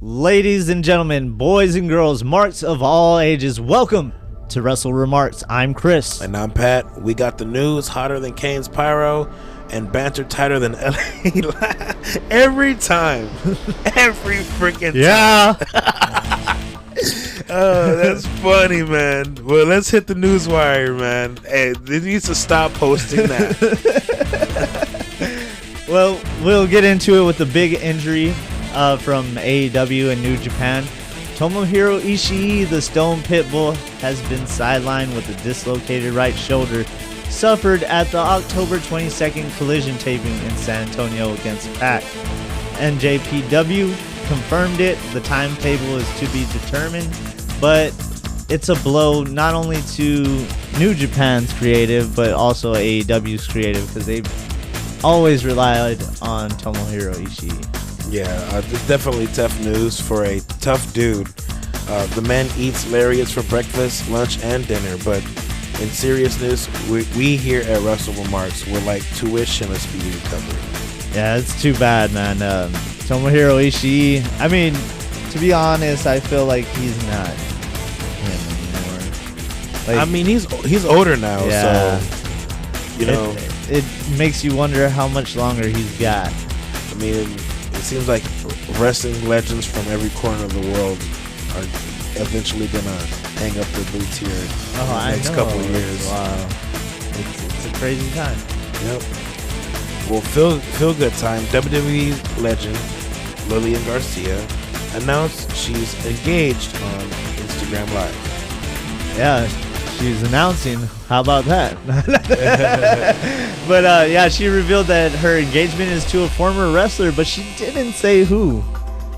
Ladies and gentlemen, boys and girls, marks of all ages, welcome to Wrestle WreMarks. I'm Chris. And I'm Pat. We got the news hotter than Kane's Pyro and banter tighter than LA. Every time. Every freaking time. Yeah. Oh, that's funny, man. Well, let's hit the news wire, man. Hey, they need to stop posting that. Well, we'll get into it with the big injury from AEW and New Japan. Tomohiro Ishii, the Stone Pitbull, has been sidelined with a dislocated right shoulder suffered at the October 22nd collision taping in San Antonio against PAC. NJPW confirmed it. The timetable is to be determined, but it's a blow not only to New Japan's creative, but also AEW's creative, because they've always relied on Tomohiro Ishii. Yeah, it's definitely tough news for a tough dude. The man eats lariats for breakfast, lunch, and dinner, but in seriousness, we here at Wrestle WreMarks would like to wish him a speedy recovery. Yeah, it's too bad, man. Tomohiro Ishii, I mean, to be honest, I feel like he's not him anymore. Like, I mean, he's older now, yeah, so, you know. It makes you wonder how much longer he's got. I mean, it seems like wrestling legends from every corner of the world are eventually going to hang up their boots here in the next couple of years. Wow. It's a crazy time. Yep. Well, feel good time. WWE legend Lilian Garcia announced she's engaged on Instagram Live. Yeah, she's announcing. How about that? But yeah, she revealed that her engagement is to a former wrestler, but she didn't say who.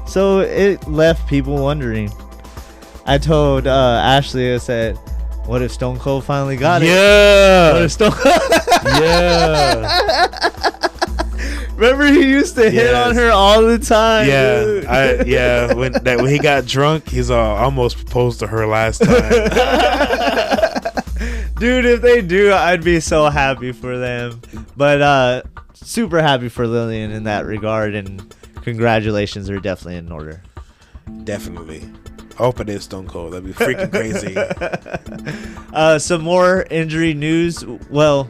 So it left people wondering. I told Ashley, I said, what if Stone Cold finally got it? Yeah. What if Stone Cold? Yeah. Remember he used to hit on her all the time. Yeah, dude. When he got drunk, he's almost proposed to her last time. Dude, if they do, I'd be so happy for them. But super happy for Lilian in that regard, and congratulations are definitely in order. Definitely. I hope it is Stone Cold. That'd be freaking crazy. Some more injury news. Well,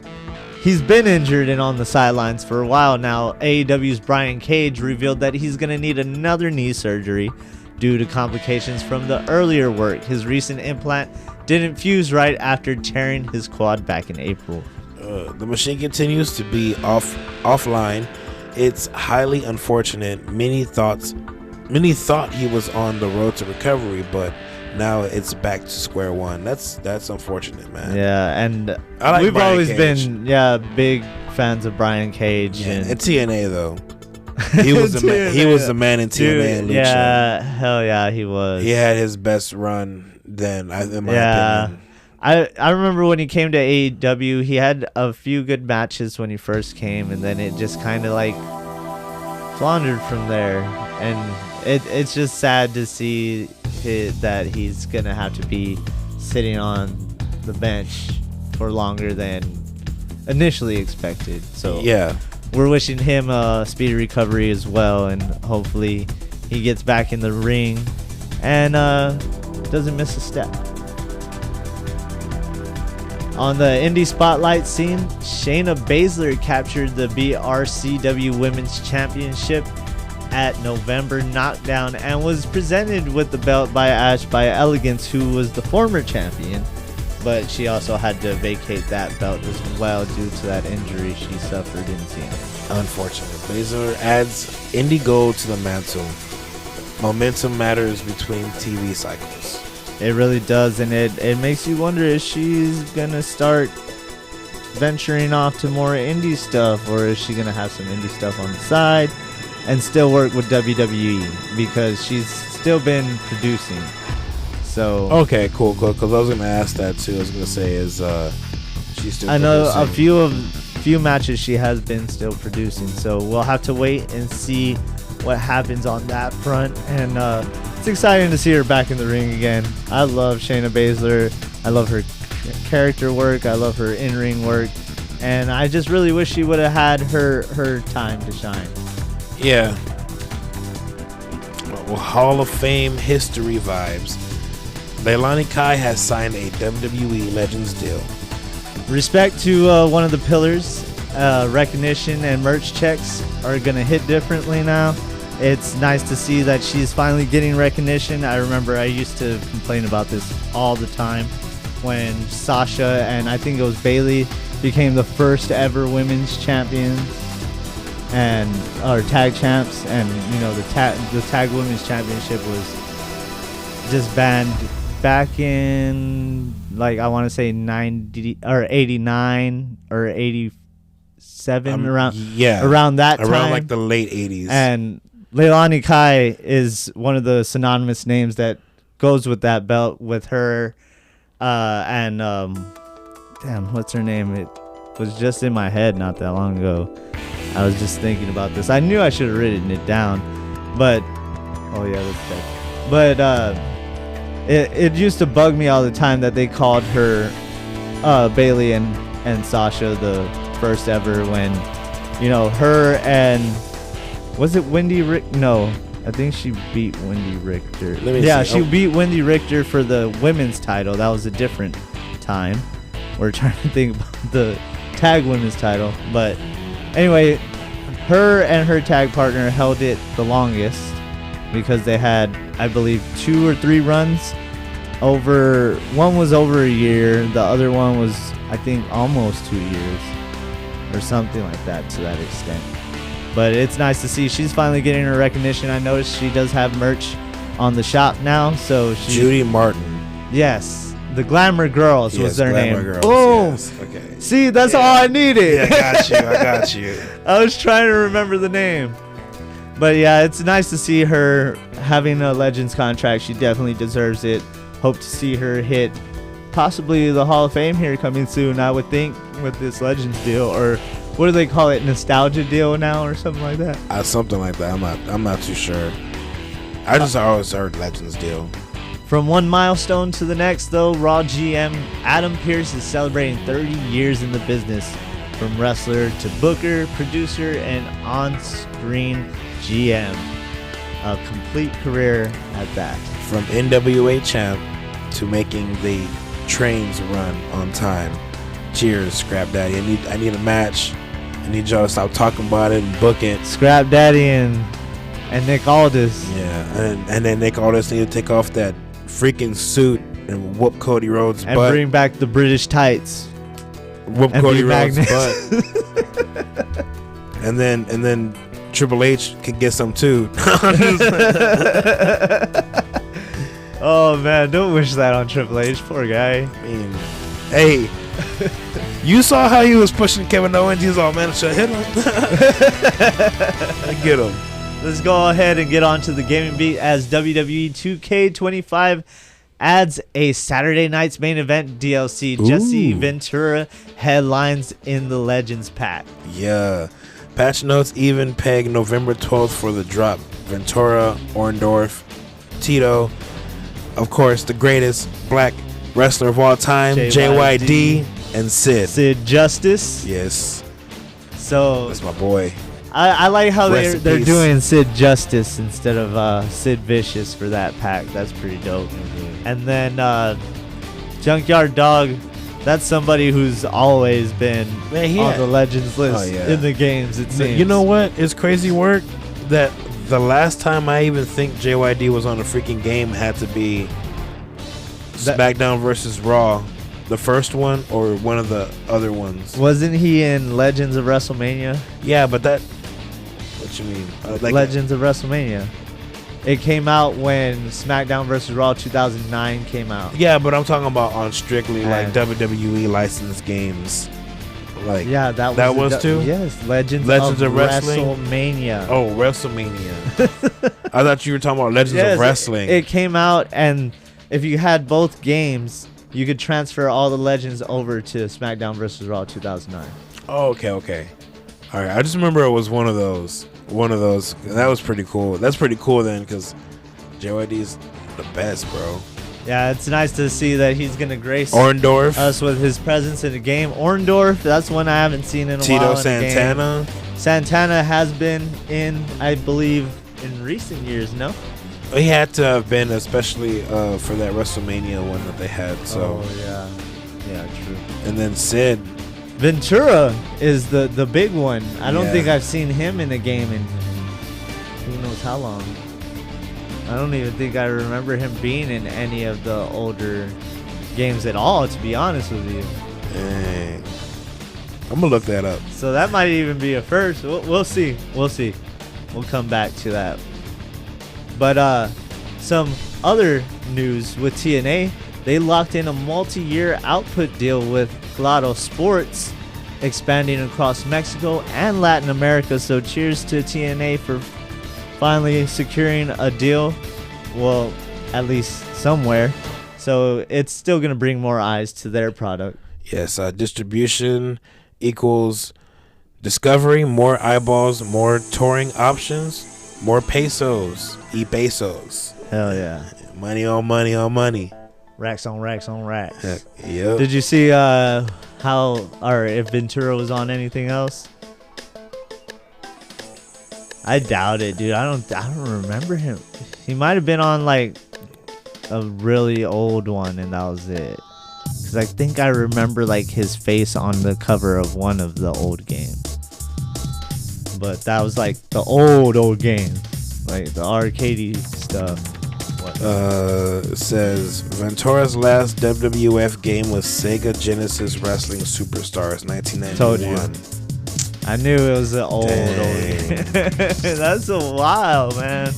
he's been injured and on the sidelines for a while now. AEW's Brian Cage revealed that he's going to need another knee surgery due to complications from the earlier work. His recent implant didn't fuse right after tearing his quad back in April. The machine continues to be offline. It's highly unfortunate. Many thought he was on the road to recovery, but now it's back to square one. That's unfortunate, man. Yeah, and we've Brian always Cage. been big fans of Brian Cage. Yeah, and TNA though. He was the man in TNA. Dude, yeah, hell yeah, he was. He had his best run then, in my opinion. I remember when he came to AEW, he had a few good matches when he first came, and then it just kind of like floundered from there. And it's just sad to see that he's gonna have to be sitting on the bench for longer than initially expected. So yeah, we're wishing him a speedy recovery as well, and hopefully he gets back in the ring and doesn't miss a step. On the indie spotlight scene, Shayna Baszler captured the BRCW Women's Championship at November Knockdown and was presented with the belt by Ash by Elegance, who was the former champion, but she also had to vacate that belt as well due to that injury she suffered in TNA. Unfortunate. Baszler adds indie gold to the mantle. Momentum matters between TV cycles. It really does, and it makes you wonder if she's gonna start venturing off to more indie stuff, or is she gonna have some indie stuff on the side and still work with WWE, because she's still been producing. So okay, cool. Because I was gonna ask that too. I was gonna say is she's still. I know producing? a few matches she has been still producing. So we'll have to wait and see what happens on that front. And it's exciting to see her back in the ring again. I love Shayna Baszler. I love her character work. I love her in-ring work. And I just really wish she would have had her time to shine. Yeah. Hall of Fame history vibes. Leilani Kai has signed a WWE Legends deal. Respect to one of the pillars. Recognition and merch checks are going to hit differently now. It's nice to see that she's finally getting recognition. I remember I used to complain about this all the time when Sasha and I think it was Bayley became the first ever women's champions and or tag champs, and you know the tag women's championship was just banned back in, like, I want to say 90 or 89 or 87 around that time, around like the late 80s. And Leilani Kai is one of the synonymous names that goes with that belt with her. And damn, what's her name? It was just in my head not that long ago. I was just thinking about this. I knew I should have written it down, but oh yeah, that's that. But it used to bug me all the time that they called her Bayley and Sasha the first ever, when, you know, her and was it Wendy Rick? No, I think she beat Wendy Richter. She beat Wendy Richter for the women's title. That was a different time. We're trying to think about the tag women's title, but anyway, her and her tag partner held it the longest because they had, I believe, 2 or 3 runs. One was over a year, the other one was, I think, almost 2 years or something like that, to that extent. But it's nice to see she's finally getting her recognition. I noticed she does have merch on the shop now, so Judy Martin. Yes, the Glamour Girls was their name. Girls, boom. Yes. Okay. See, that's all I needed. Yeah, I got you. I was trying to remember the name. But yeah, it's nice to see her having a Legends contract. She definitely deserves it. Hope to see her hit possibly the Hall of Fame here coming soon, I would think, with this Legends deal, or what do they call it, nostalgia deal now or something like that? Something like that. I'm not too sure. I just always heard Legends deal. From one milestone to the next, though, Raw GM Adam Pearce is celebrating 30 years in the business, from wrestler to booker, producer, and on-screen GM. A complete career at that. From NWA champ to making the trains run on time. Cheers, Scrap Daddy. I need a match. I need y'all to stop talking about it and book it. Scrap Daddy and Nick Aldis. Yeah, and then Nick Aldis need to take off that freaking suit and whoop Cody Rhodes' and butt. Bring back the British tights. Whoop Cody Rhodes' butt. and then Triple H could get some too. Oh man, don't wish that on Triple H. Poor guy. I mean, hey, you saw how he was pushing Kevin Owens. He was all, man, should hit him. Get him. Let's go ahead and get on to the gaming beat as WWE 2K25 adds a Saturday night's main event DLC. Ooh. Jesse Ventura headlines in the Legends pack. Yeah. Patch notes even peg November 12th for the drop. Ventura, Orndorff, Tito, of course, the greatest black wrestler of all time, JYD, and Sid. Sid Justice. Yes. So that's my boy. I like how Rest they're in peace. doing Sid Justice instead of Sid Vicious for that pack. That's pretty dope. Mm-hmm. And then Junkyard Dog, that's somebody who's always been on the Legends list in the games, it seems. You know what? It's crazy work that the last time I even think JYD was on a freaking game had to be SmackDown versus Raw. The first one or one of the other ones. Wasn't he in Legends of WrestleMania? Yeah, but that... What you mean? Legends of WrestleMania. It came out when SmackDown vs. Raw 2009 came out. Yeah, but I'm talking about on strictly like WWE licensed games. Like, yeah, that was too. Yes, Legends of Wrestling. WrestleMania. Oh, WrestleMania. I thought you were talking about Legends of Wrestling. It came out, and if you had both games, you could transfer all the Legends over to SmackDown vs. Raw 2009. Oh, okay. All right, I just remember it was one of those. That was pretty cool. That's pretty cool then, because JYD's the best, bro. Yeah, it's nice to see that he's going to grace Orndorff us with his presence in the game. Orndorff, that's one I haven't seen in a while. Tito Santana. Santana has been in, I believe, in recent years, no? He had to have been, especially for that WrestleMania one that they had. So yeah, true. And then Sid Ventura is the big one. I don't Yeah. think I've seen him in a game in who knows how long. I don't even think I remember him being in any of the older games at all, to be honest with you. Dang. I'm gonna look that up. So that might even be a first. We'll see. We'll see. We'll come back to that. But some other news with TNA, they locked in a multi-year output deal with Claro Sports, expanding across Mexico and Latin America. So cheers to TNA for finally securing a deal. Well, at least somewhere. So it's still going to bring more eyes to their product. Yes, distribution equals discovery, more eyeballs, more touring options, more pesos, pesos. Hell yeah. Money on money on money. Racks on racks on racks. Yep. Did you see how, or if Ventura was on anything else? I doubt it, dude. I don't remember him. He might have been on like a really old one, and that was it. Because I think I remember like his face on the cover of one of the old games. But that was like the old game, like the arcadey stuff. It says Ventura's last WWF game was Sega Genesis Wrestling Superstars 1991. Told you. I knew it was an old game. That's a while, man.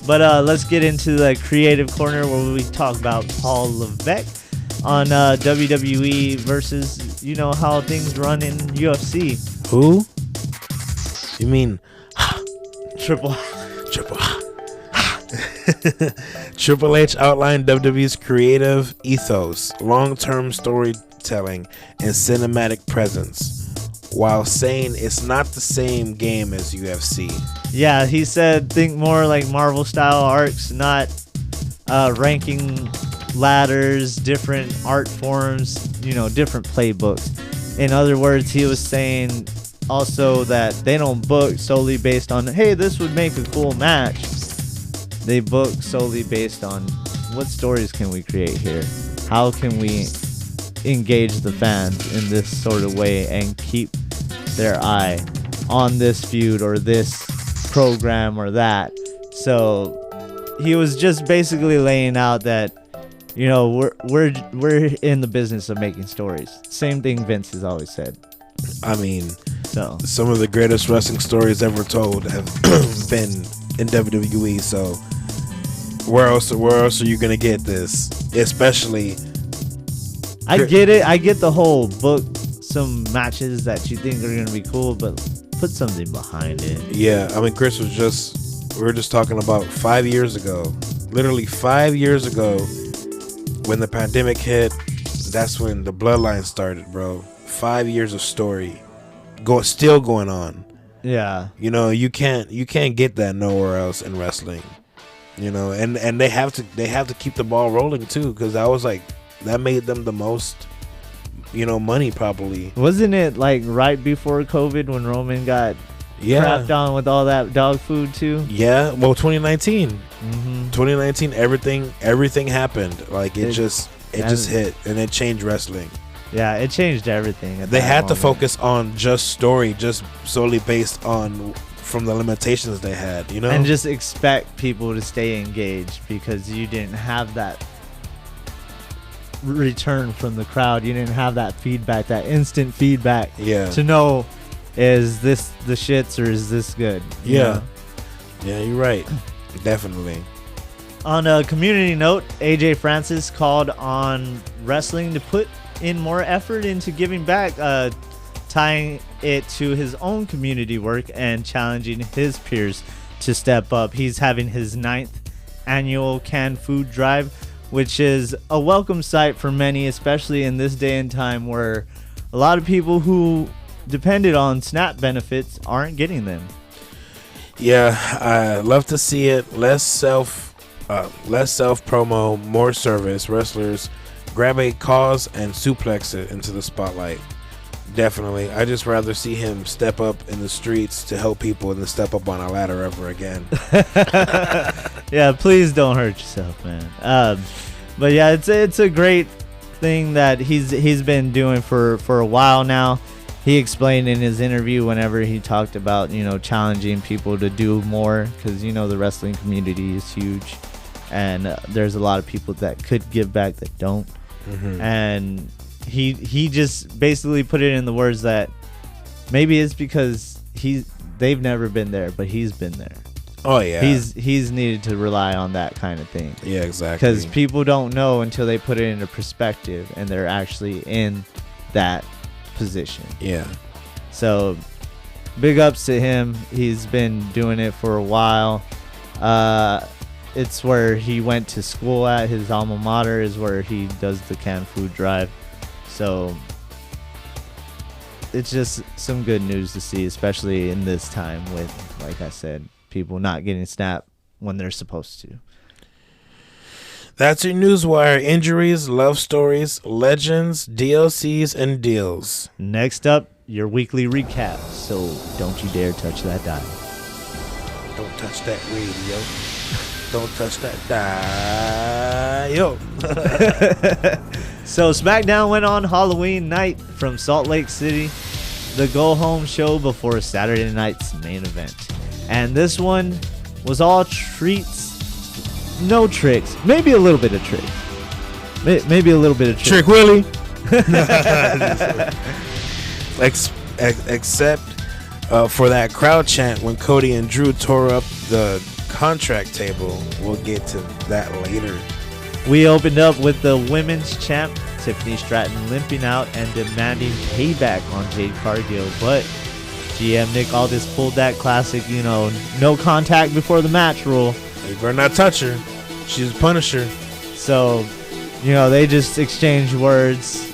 But let's get into the creative corner where we talk about Paul Levesque on WWE versus, you know, how things run in UFC. Who? You mean Triple Triple H outlined WWE's creative ethos, long-term storytelling, and cinematic presence, while saying it's not the same game as UFC. Yeah, he said think more like Marvel style arcs, not ranking ladders, different art forms, you know, different playbooks. In other words, he was saying also that they don't book solely based on, hey, this would make a cool match. They book solely based on what stories can we create here? How can we engage the fans in this sort of way and keep their eye on this feud or this program or that? So he was just basically laying out that, you know, we're in the business of making stories. Same thing Vince has always said. I mean, so some of the greatest wrestling stories ever told have been in WWE. So where else are you gonna get this? Especially, I get it. I get the whole book some matches that you think are gonna be cool, but put something behind it. Yeah, I mean, Chris we were just talking about 5 years ago, literally 5 years ago, when the pandemic hit. That's when the Bloodline started, bro. 5 years of story, still going on. Yeah, you know, you can't get that nowhere else in wrestling. You know, and they have to keep the ball rolling too, because that made them the most, you know, money probably. Wasn't it like right before COVID when Roman got crapped on with all that dog food too? Yeah, well, 2019, 2019, everything happened. Like it just hit and it changed wrestling. Yeah, it changed everything. They had to focus on just story, just solely based on from the limitations they had, you know, and just expect people to stay engaged because you didn't have that return from the crowd. You didn't have that feedback, that instant feedback. Yeah. To know, is this the shits or is this good? You know? Yeah, you're right. Definitely. On a community note, AJ Francis called on wrestling to put in more effort into giving back, tying it to his own community work and challenging his peers to step up. He's having his 9th annual canned food drive, which is a welcome sight for many, especially in this day and time where a lot of people who depended on SNAP benefits aren't getting them. Yeah, I love to see it. Less self promo, more service. Wrestlers grab a cause and suplex it into the spotlight. Definitely. I just rather see him step up in the streets to help people than step up on a ladder ever again. Yeah, please don't hurt yourself, man. But yeah, it's a great thing that he's been doing for a while now. He explained in his interview whenever he talked about, challenging people to do more, because the wrestling community is huge, and there's a lot of people that could give back that don't. And he just basically put it in the words that maybe it's because they've never been there, but he's been there. Oh yeah, he's needed to rely on that kind of thing. Yeah, exactly. Because people don't know until they put it into perspective and they're actually in that position. Yeah. So big ups to him. He's been doing it for a while. It's where he went to school at. His alma mater is where he does the canned food drive. So it's just some good news to see, especially in this time with, like I said, people not getting snapped when they're supposed to. That's your Newswire. Injuries, love stories, legends, DLCs, and deals. Next up, your weekly recap. So don't you dare touch that dial. Don't touch that radio. Don't touch that dial. So SmackDown went on Halloween night from Salt Lake City, the go-home show before Saturday night's main event. And this one was all treats, no tricks, maybe a little bit of tricks. Maybe a little bit of tricks. Trick Willie. Except for that crowd chant when Cody and Drew tore up the contract table. We'll get to that later. We opened up with the women's champ, Tiffany Stratton, limping out and demanding payback on Jade Cargill, but GM Nick Aldis pulled that classic, no contact before the match rule. You better not touch her. She's a Punisher. So, they just exchanged words,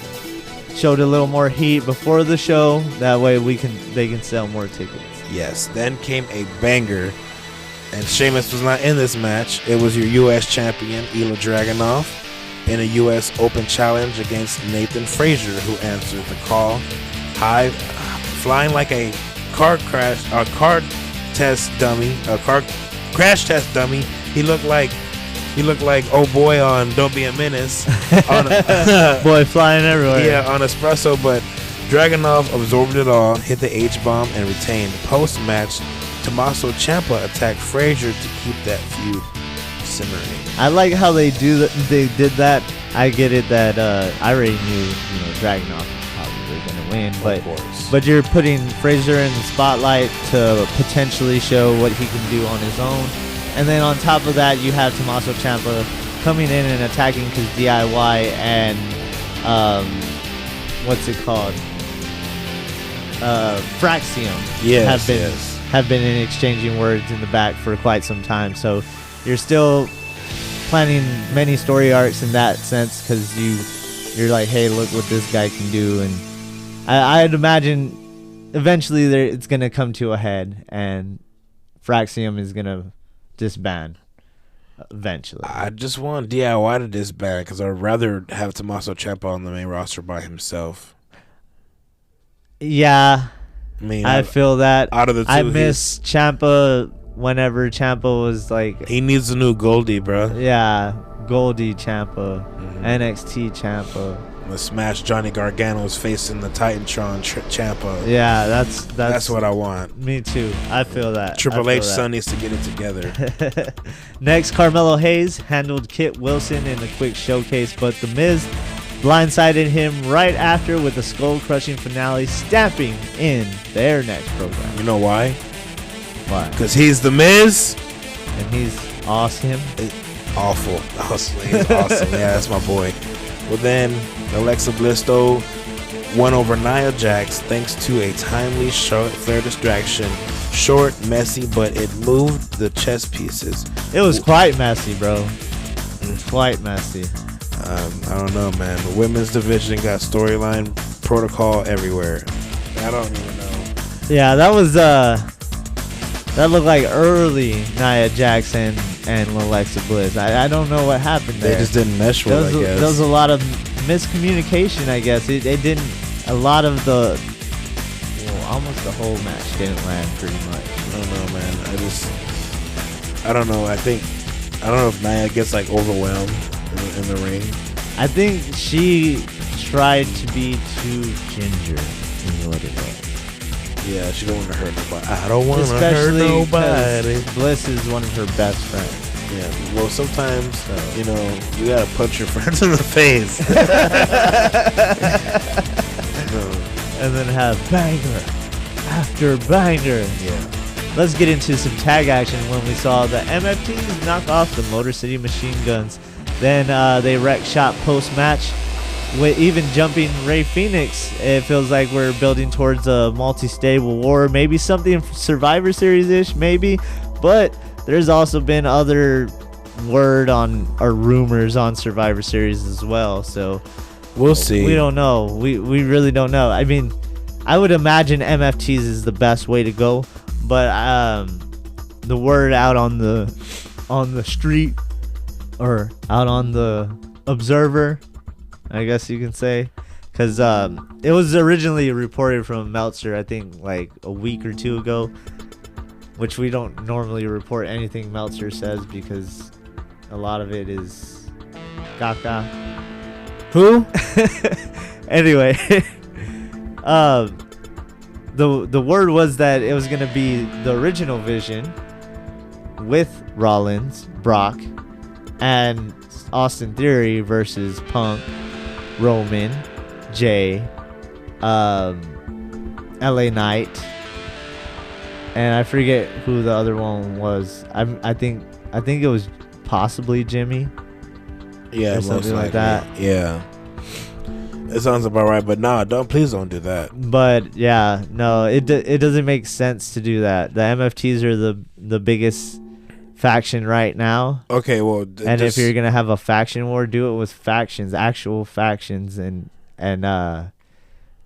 showed a little more heat before the show. That way they can sell more tickets. Yes. Then came a banger, and Sheamus was not in this match. It was your U.S. champion, Ilya Dragunov, in a U.S. Open challenge against Nathan Frazier, who answered the call. High, flying like a car crash test dummy. He looked like oh boy on Don't Be a Menace. Boy flying everywhere. Yeah, on Espresso, but Dragunov absorbed it all, hit the H-bomb, and retained. Post-match, Tommaso Ciampa attacked Frazier to keep that feud simmering. I like how they did that. I get it that I already knew Dragunov was probably going to win, but you're putting Frazier in the spotlight to potentially show what he can do on his own. And then on top of that, you have Tommaso Ciampa coming in and attacking his DIY and what's it called? Fraxium. Have been in exchanging words in the back for quite some time. So you're still planning many story arcs in that sense, because you're like, hey, look what this guy can do. And I'd imagine eventually it's going to come to a head and Fraxium is going to disband eventually. I just want DIY to disband because I'd rather have Tommaso Ciampa on the main roster by himself. Yeah, I feel that. Out of the two, I miss Ciampa whenever Ciampa was like... He needs a new Goldie, bro. Yeah, Goldie Ciampa, NXT Ciampa. The Smash Johnny Gargano's facing the Titantron Ciampa. Yeah, that's what I want. Me too. I feel that. Triple H son needs to get it together. Next, Carmelo Hayes handled Kit Wilson in a quick showcase, but The Miz blindsided him right after with a skull-crushing finale, stamping in their next program. You know why? Why? Because he's The Miz. And he's awesome. Awful. He's awesome. Yeah, that's my boy. Well, then Alexa Bliss, though, won over Nia Jax thanks to a timely Charlotte Flair distraction. Short, messy, but it moved the chess pieces. It was quite messy, bro. Quite messy. I don't know, man. The women's division got storyline protocol everywhere. I don't even know. Yeah, that was that looked like early Nia Jax and Alexa Bliss. I don't know what happened there. They just didn't mesh well, I guess. There was a lot of miscommunication, I guess. It didn't. A lot of almost the whole match didn't land pretty much. I don't know, man. I don't know. I think I don't know if Nia gets like overwhelmed in the ring. I think she tried to be too ginger in what it was. Yeah, she don't want to hurt nobody. I don't want to hurt nobody. Bliss is one of her best friends. Yeah, well, sometimes, you know, you gotta punch your friends in the face. And then have banger after banger. Yeah. Let's get into some tag action when we saw the MFTs knock off the Motor City Machine Guns. Then they wreck shop post-match. With even jumping Rey Fenix, it feels like we're building towards a multi-stable war. Maybe something Survivor Series-ish, maybe. But there's also been other word on or rumors on Survivor Series as well. So we'll see. We don't know. We really don't know. I mean, I would imagine MFTs is the best way to go. But the word out on the street or out on the Observer, I guess you can say, because it was originally reported from Meltzer, I think like a week or two ago, which we don't normally report anything Meltzer says because a lot of it is gaga. Who? Anyway, the word was that it was going to be the original Vision with Rollins, Brock, and Austin Theory versus Punk, Roman, Jay, LA Knight, and I forget who the other one was. I think it was possibly Jimmy. Yeah, or something like that. Yeah. It sounds about right, but nah, please don't do that. But yeah, no, it doesn't make sense to do that. The MFTs are the biggest faction right now. Okay, well, and if you're gonna have a faction war, do it with factions, actual factions, and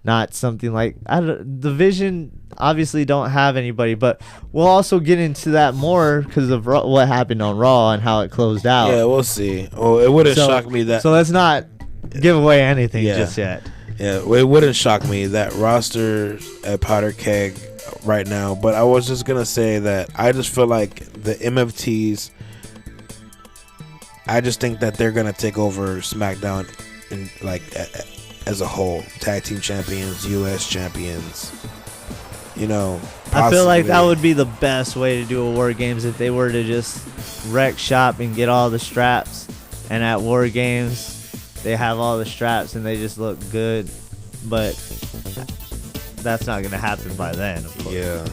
not something like the Vision. Obviously, don't have anybody, but we'll also get into that more because of what happened on Raw and how it closed out. Yeah, we'll see. Oh, it wouldn't shock me that. So let's not give away anything just yet. Yeah, it wouldn't shock me that roster at Powder Keg right now, but I was just gonna say that I just feel like the MFTs, I just think that they're gonna take over SmackDown in like as a whole, tag team champions, US champions, you know. I feel like that would be the best way to do a War Games if they were to just wreck shop and get all the straps, and at War Games they have all the straps and they just look good, but that's not going to happen by then, of course. Yeah.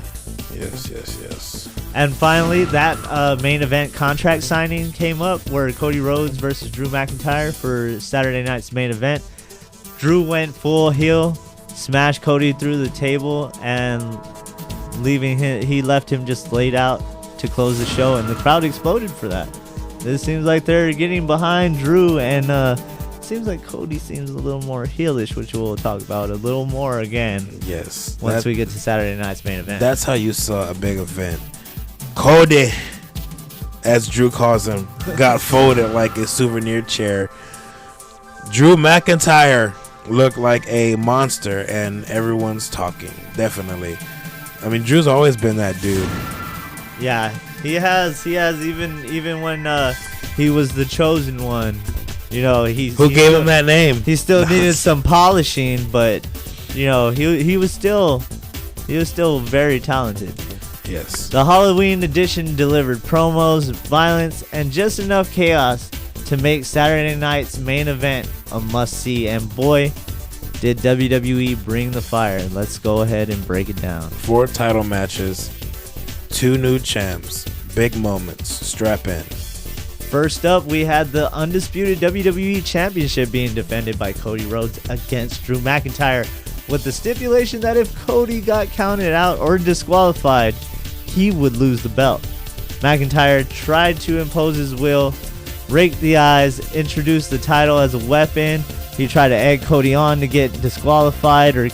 Yes. And finally, that main event contract signing came up where Cody Rhodes versus Drew McIntyre for Saturday night's main event. Drew went full heel, smashed Cody through the table, and he left him just laid out to close the show, and the crowd exploded for that. It seems like they're getting behind Drew, and seems like Cody seems a little more heelish, which we'll talk about a little more again. Yes. Once we get to Saturday night's main event. That's how you saw a big event. Cody, as Drew calls him, got folded like a souvenir chair. Drew McIntyre looked like a monster, and everyone's talking. Definitely. I mean, Drew's always been that dude. Yeah, he has even when he was the chosen one. You know, who gave him that name? He still needed some polishing, but you know, he was still very talented. Yes. The Halloween edition delivered promos, violence, and just enough chaos to make Saturday night's main event a must-see. And boy, did WWE bring the fire. Let's go ahead and break it down. 4 title matches, 2 new champs, big moments. Strap in. First up, we had the undisputed WWE Championship being defended by Cody Rhodes against Drew McIntyre, with the stipulation that if Cody got counted out or disqualified, he would lose the belt. McIntyre tried to impose his will, raked the eyes, introduced the title as a weapon. He tried to egg Cody on to get disqualified or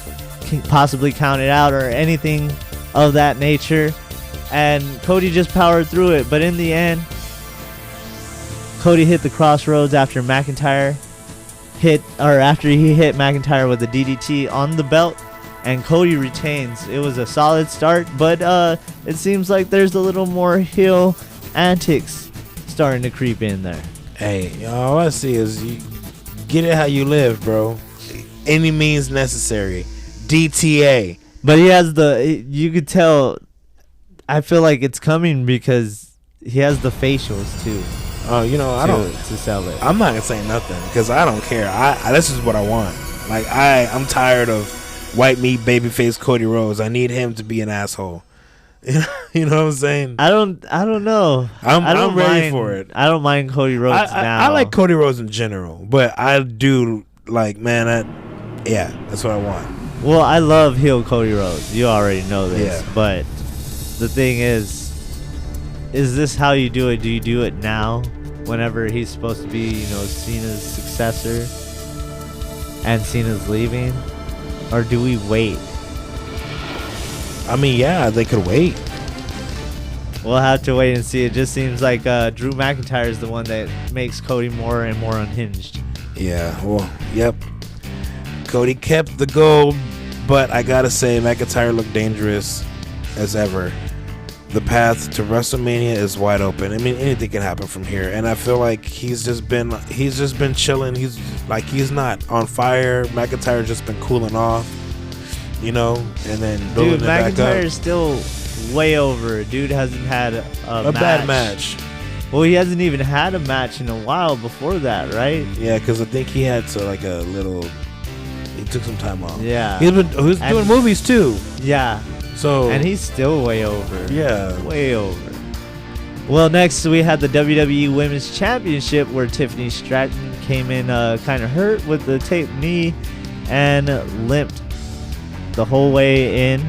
possibly counted out or anything of that nature, and Cody just powered through it. But in the end, Cody hit the crossroads after he hit McIntyre with a DDT on the belt, and Cody retains. It was a solid start, but it seems like there's a little more heel antics starting to creep in there. Hey, all I see is you get it how you live, bro. Any means necessary. DTA. But he has you could tell, I feel like it's coming because he has the facials too. Oh, to sell it. I'm not gonna say nothing because I don't care. I this is what I want. Like I'm tired of white meat babyface Cody Rhodes. I need him to be an asshole. You know what I'm saying? I don't know. I'm ready for it. I don't mind Cody Rhodes now. I like Cody Rhodes in general, but I do like, man. That's what I want. Well, I love heel Cody Rhodes. You already know this. Yeah. But the thing is this how you do it? Do you do it now, whenever he's supposed to be, Cena's successor, and Cena's leaving, or do we wait? I mean, yeah, they could wait. We'll have to wait and see. It just seems like Drew McIntyre is the one that makes Cody more and more unhinged. Yeah, well, yep. Cody kept the gold, but I gotta say, McIntyre looked dangerous as ever. The path to WrestleMania is wide open. I mean, anything can happen from here, and I feel like he's just been chilling. He's not on fire. McIntyre's just been cooling off. And then building it back up. Dude, McIntyre is still way over. Dude hasn't had a bad match. Well, he hasn't even had a match in a while before that, right? Yeah, because I think he had he took some time off. Yeah. He was doing movies too. Yeah. So. And he's still way over. Yeah. Way over. Well, next we had the WWE Women's Championship, where Tiffany Stratton came in kind of hurt with the taped knee and limped the whole way in,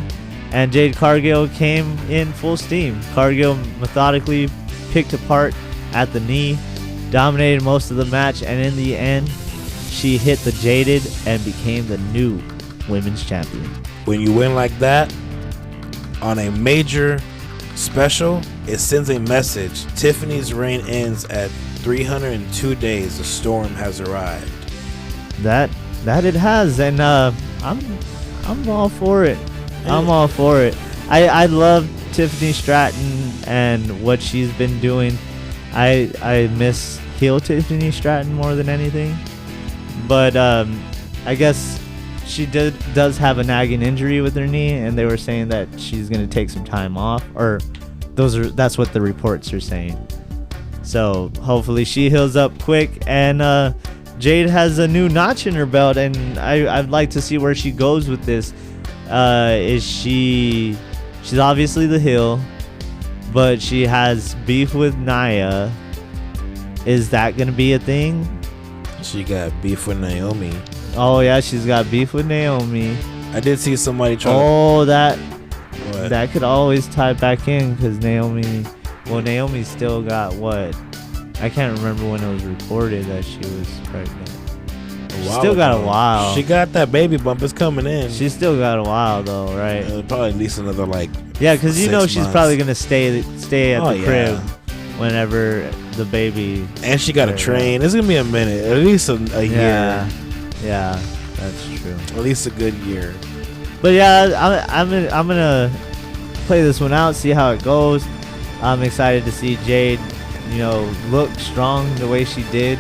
and Jade Cargill came in full steam. Cargill methodically picked apart at the knee, dominated most of the match, and in the end she hit the Jaded and became the new women's champion. When you win like that on a major special, it sends a message. Tiffany's reign ends at 302 days. The storm has arrived. That it has, and I'm all for it. I'm all for it. I love Tiffany Stratton and what she's been doing. I miss heel Tiffany Stratton more than anything. But I guess she does have a nagging injury with her knee, and they were saying that she's going to take some time off. Or that's what the reports are saying. So hopefully she heals up quick, and Jade has a new notch in her belt, and I'd like to see where she goes with this. She's obviously the heel, but she has beef with Nia. Is that going to be a thing? She got beef with Naomi. Oh, yeah, she's got beef with Naomi. I did see somebody try that could always tie back in, because Naomi still got what? I can't remember when it was reported that she was pregnant. Still got a while. She got that baby bump. It's coming in. She still got a while though, right? Probably at least another because she's months. Probably gonna stay at the crib whenever the baby. And she got to train. It's gonna be a minute, at least a year. Yeah, that's true. At least a good year. But yeah, I'm gonna play this one out, see how it goes. I'm excited to see Jade, look strong the way she did,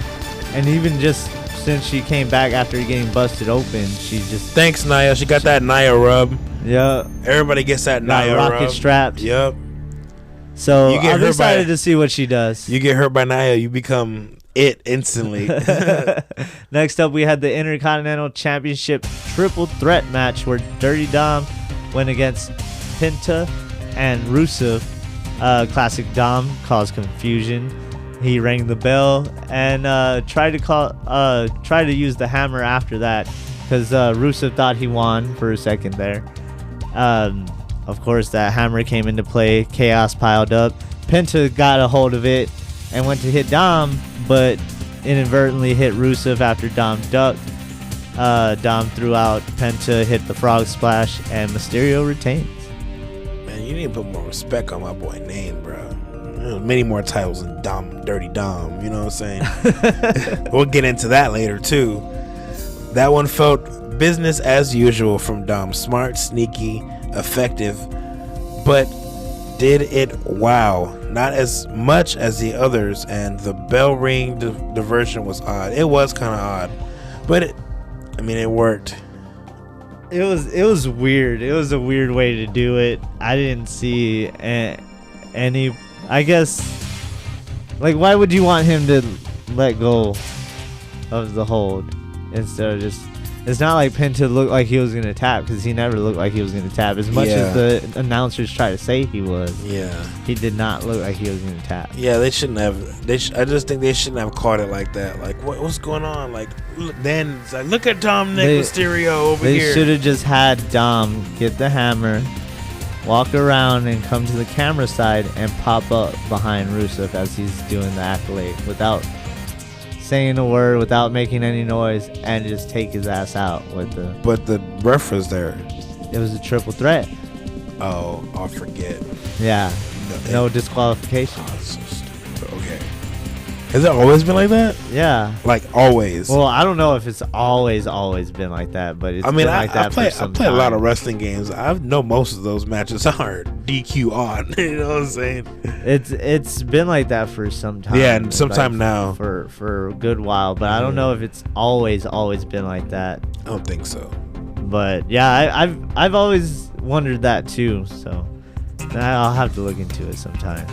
and even just since she came back after getting busted open, she just... Thanks, Nia. She got that Nia rub. Yeah. Everybody gets that Nia rub. Rocket strapped. Yep. So I'm excited to see what she does. You get hurt by Nia, you become it instantly. Next up, we had the Intercontinental Championship Triple Threat match, where Dirty Dom went against Penta and Rusev. Classic Dom caused confusion. He rang the bell and tried to use the hammer after that, because Rusev thought he won for a second there. Of course, that hammer came into play. Chaos piled up. Penta got a hold of it and went to hit Dom, but inadvertently hit Rusev after Dom ducked. Dom threw out Penta, hit the frog splash, and Mysterio retains. Man, you need to put more respect on my boy name, bro. Many more titles than Dirty Dom, you know what I'm saying? We'll get into that later too. That one felt business as usual from Dom. Smart, sneaky, effective, but did it wow. Not as much as the others, and the bell ring diversion was odd. It was kind of odd, but it worked. It was weird. It was a weird way to do it. I didn't see any. I guess, like, why would you want him to let go of the hold instead of just? It's not like Penta looked like he was gonna tap, because he never looked like he was gonna tap. As much as the announcers try to say he was, he did not look like he was gonna tap. Yeah, they shouldn't have. I just think they shouldn't have caught it like that. Like, what's going on? Like, then it's like, look at Dominic Mysterio over here. They should have just had Dom get the hammer, walk around, and come to the camera side and pop up behind Rusev as he's doing the accolade without saying a word, without making any noise, and just take his ass out with the. But the ref was there. It was a triple threat. Oh, I forget. Yeah. No disqualification. Oh, that's so stupid. Okay. Has it always been like that? Yeah. Like always. Well, I don't know if it's always been like that, but it's been like that for some time. I play a lot of wrestling games. I know most of those matches are DQ on. You know what I'm saying? It's been like that for some time. Yeah, and sometime now. For a good while, but I don't know if it's always been like that. I don't think so. But yeah, I've always wondered that too. So I'll have to look into it sometime.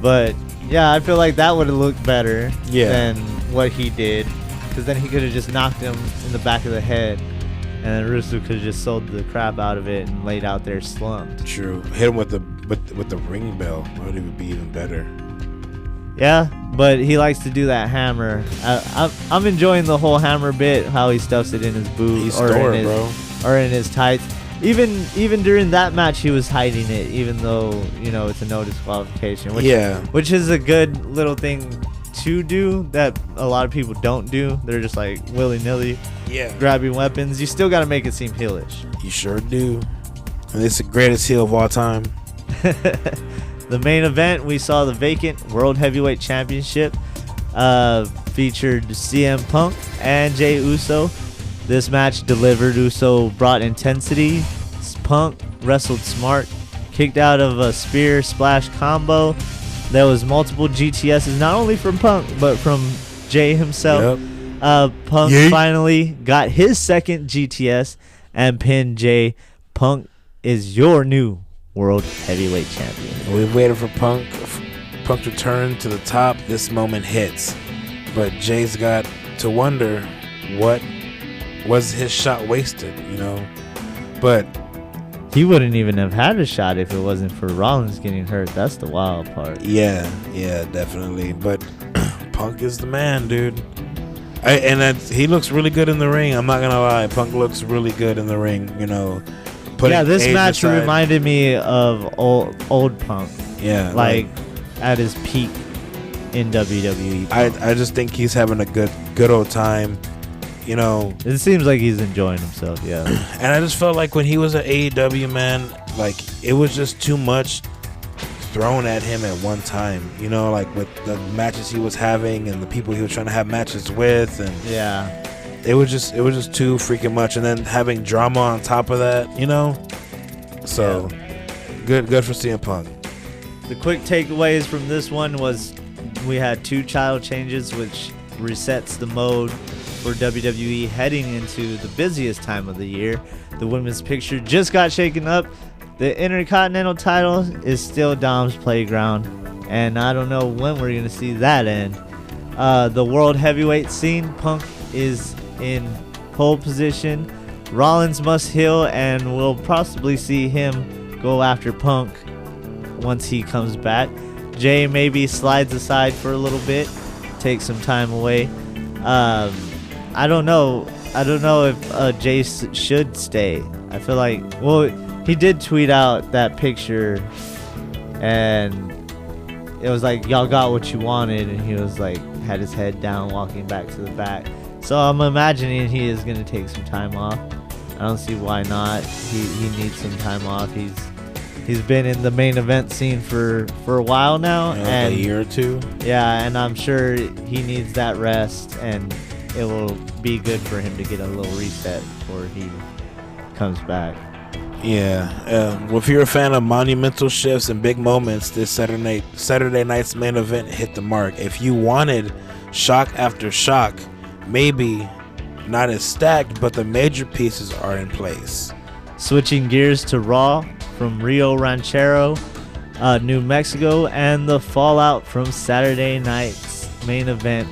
But yeah, I feel like that would have looked better than what he did, because then he could have just knocked him in the back of the head, and then Rusev could have just sold the crap out of it and laid out there slumped. True. Hit him with the ring bell. That would even be even better. Yeah, but he likes to do that hammer. I'm enjoying the whole hammer bit, how he stuffs it in his boot or in his tights. Even during that match, he was hiding it, even though, it's a no disqualification. Which is a good little thing to do that a lot of people don't do. They're just like willy-nilly grabbing weapons. You still got to make it seem heelish. You sure do. And it's the greatest heel of all time. The main event, we saw the vacant World Heavyweight Championship featured CM Punk and Jey Uso. This match delivered. Uso brought intensity. Punk wrestled smart, kicked out of a spear splash combo. There was multiple GTSs, not only from Punk, but from Jey himself. Punk finally got his second GTS and pinned Jey. Punk is your new World Heavyweight Champion. We've waited for Punk's return to the top. This moment hits. But Jay's got to wonder, what was his shot wasted, But he wouldn't even have had a shot if it wasn't for Rollins getting hurt. That's the wild part. Yeah, definitely. But Punk is the man, dude. He looks really good in the ring. I'm not gonna lie. Punk looks really good in the ring. This match reminded me of old Punk. Yeah, like at his peak in WWE. I just think he's having a good old time. It seems like he's enjoying himself, yeah. And I just felt like when he was at AEW, man, like it was just too much thrown at him at one time. Like with the matches he was having and the people he was trying to have matches with, and it was just too freaking much. And then having drama on top of that, So good for CM Punk. The quick takeaways from this one was we had 2 title changes, which resets the mode for WWE heading into the busiest time of the year. The women's picture just got shaken up. The Intercontinental title is still Dom's playground, and I don't know when we're going to see that end. The World Heavyweight scene, Punk is in pole position. Rollins must heal, and we'll possibly see him go after Punk once he comes back. Jey maybe slides aside for a little bit, take some time away. I don't know if Jey should stay. I feel like, he did tweet out that picture, and it was like, y'all got what you wanted, and he was like, had his head down, walking back to the back. So I'm imagining he is going to take some time off. I don't see why not. He needs some time off. He's been in the main event scene for a while now, and a year or two. Yeah, and I'm sure he needs that rest, and it will be good for him to get a little reset before he comes back. Yeah. Well, if you're a fan of monumental shifts and big moments, this Saturday night's main event hit the mark. If you wanted shock after shock, maybe not as stacked, but the major pieces are in place. Switching gears to Raw from Rio Ranchero, New Mexico, and the fallout from Saturday night's main event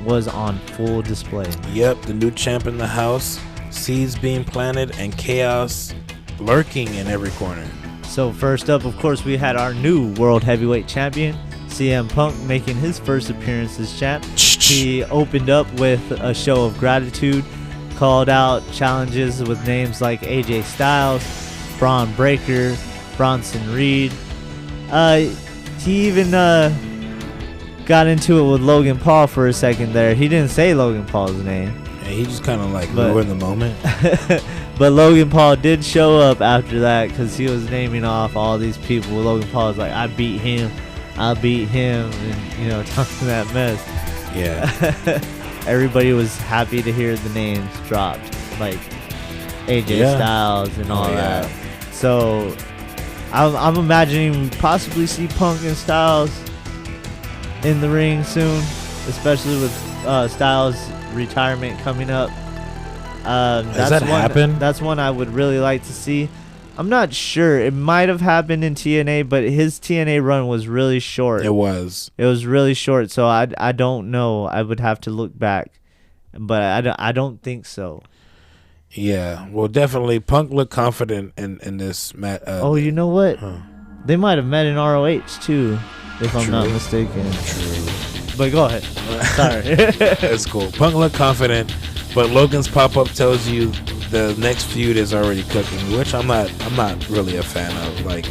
was on full display. Yep, the new champ in the house, seeds being planted, and chaos lurking in every corner. So first up, of course, we had our new World Heavyweight Champion, CM Punk, making his first appearance as champ. He opened up with a show of gratitude, called out challenges with names like AJ Styles, Braun Breaker, Bronson Reed. He even got into it with Logan Paul for a second there. He didn't say Logan Paul's name. And he just kind of like ruined the moment. But Logan Paul did show up after that because he was naming off all these people. Logan Paul was like, I beat him, and, talking that mess. Yeah. Everybody was happy to hear the names dropped, like AJ Styles and all that. So I'm imagining we possibly see Punk and Styles in the ring soon, especially with Styles' retirement coming up. Does that happen? That's one I would really like to see. I'm not sure. It might have happened in TNA, but his TNA run was really short. It was really short, so I don't know. I would have to look back, but I don't think so. Yeah, well, definitely Punk looked confident in this match. You know what? They might have met in ROH too, if I'm not mistaken. True. But go ahead. Sorry. That's cool. Punk looked confident, but Logan's pop-up tells you the next feud is already cooking, which I'm not really a fan of. Like,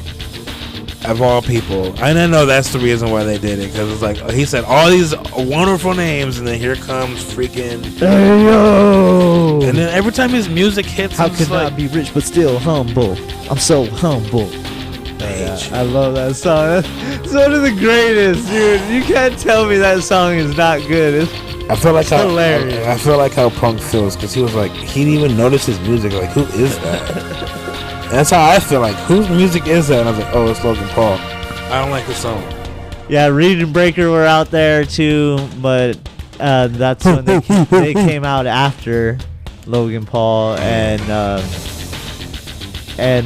of all people, and I know that's the reason why they did it, because it's like he said all these wonderful names, and then here comes freaking hey yo, and then every time his music hits, how could I be rich but still humble? I'm so humble. I love that song. That's one of the greatest, dude. You can't tell me that song is not good. I feel like hilarious. I feel like how Punk feels, because he was like, he didn't even notice his music. Like, who is that? That's how I feel. Like, whose music is that? And I was like, oh, it's Logan Paul. I don't like the song. Yeah, Reed and Breaker were out there too, but that's when they came out after Logan Paul, and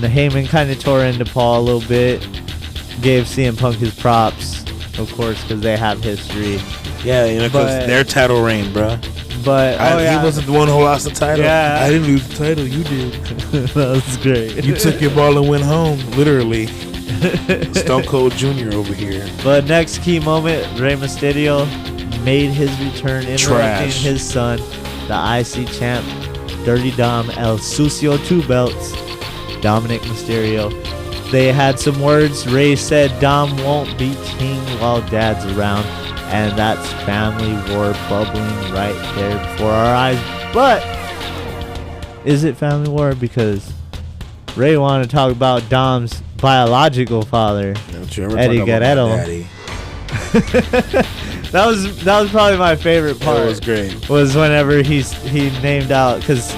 Heyman kind of tore into Paul a little bit, gave CM Punk his props, of course, because they have history. Yeah, because their title reign, bro. But he wasn't the one who lost the title. Yeah, I didn't lose the title. You did. That was great. You took your ball and went home, literally. Stone Cold Jr. over here. But next key moment, Rey Mysterio made his return, interrupting his son, the IC champ, Dirty Dom, El Sucio 2 belts, Dominic Mysterio. They had some words. Rey said Dom won't be king while Dad's around. And that's family war bubbling right there before our eyes. But is it family war? Because Rey wanted to talk about Dom's biological father, Eddie Guerrero. that was probably my favorite part. That was great. Was whenever he named out, because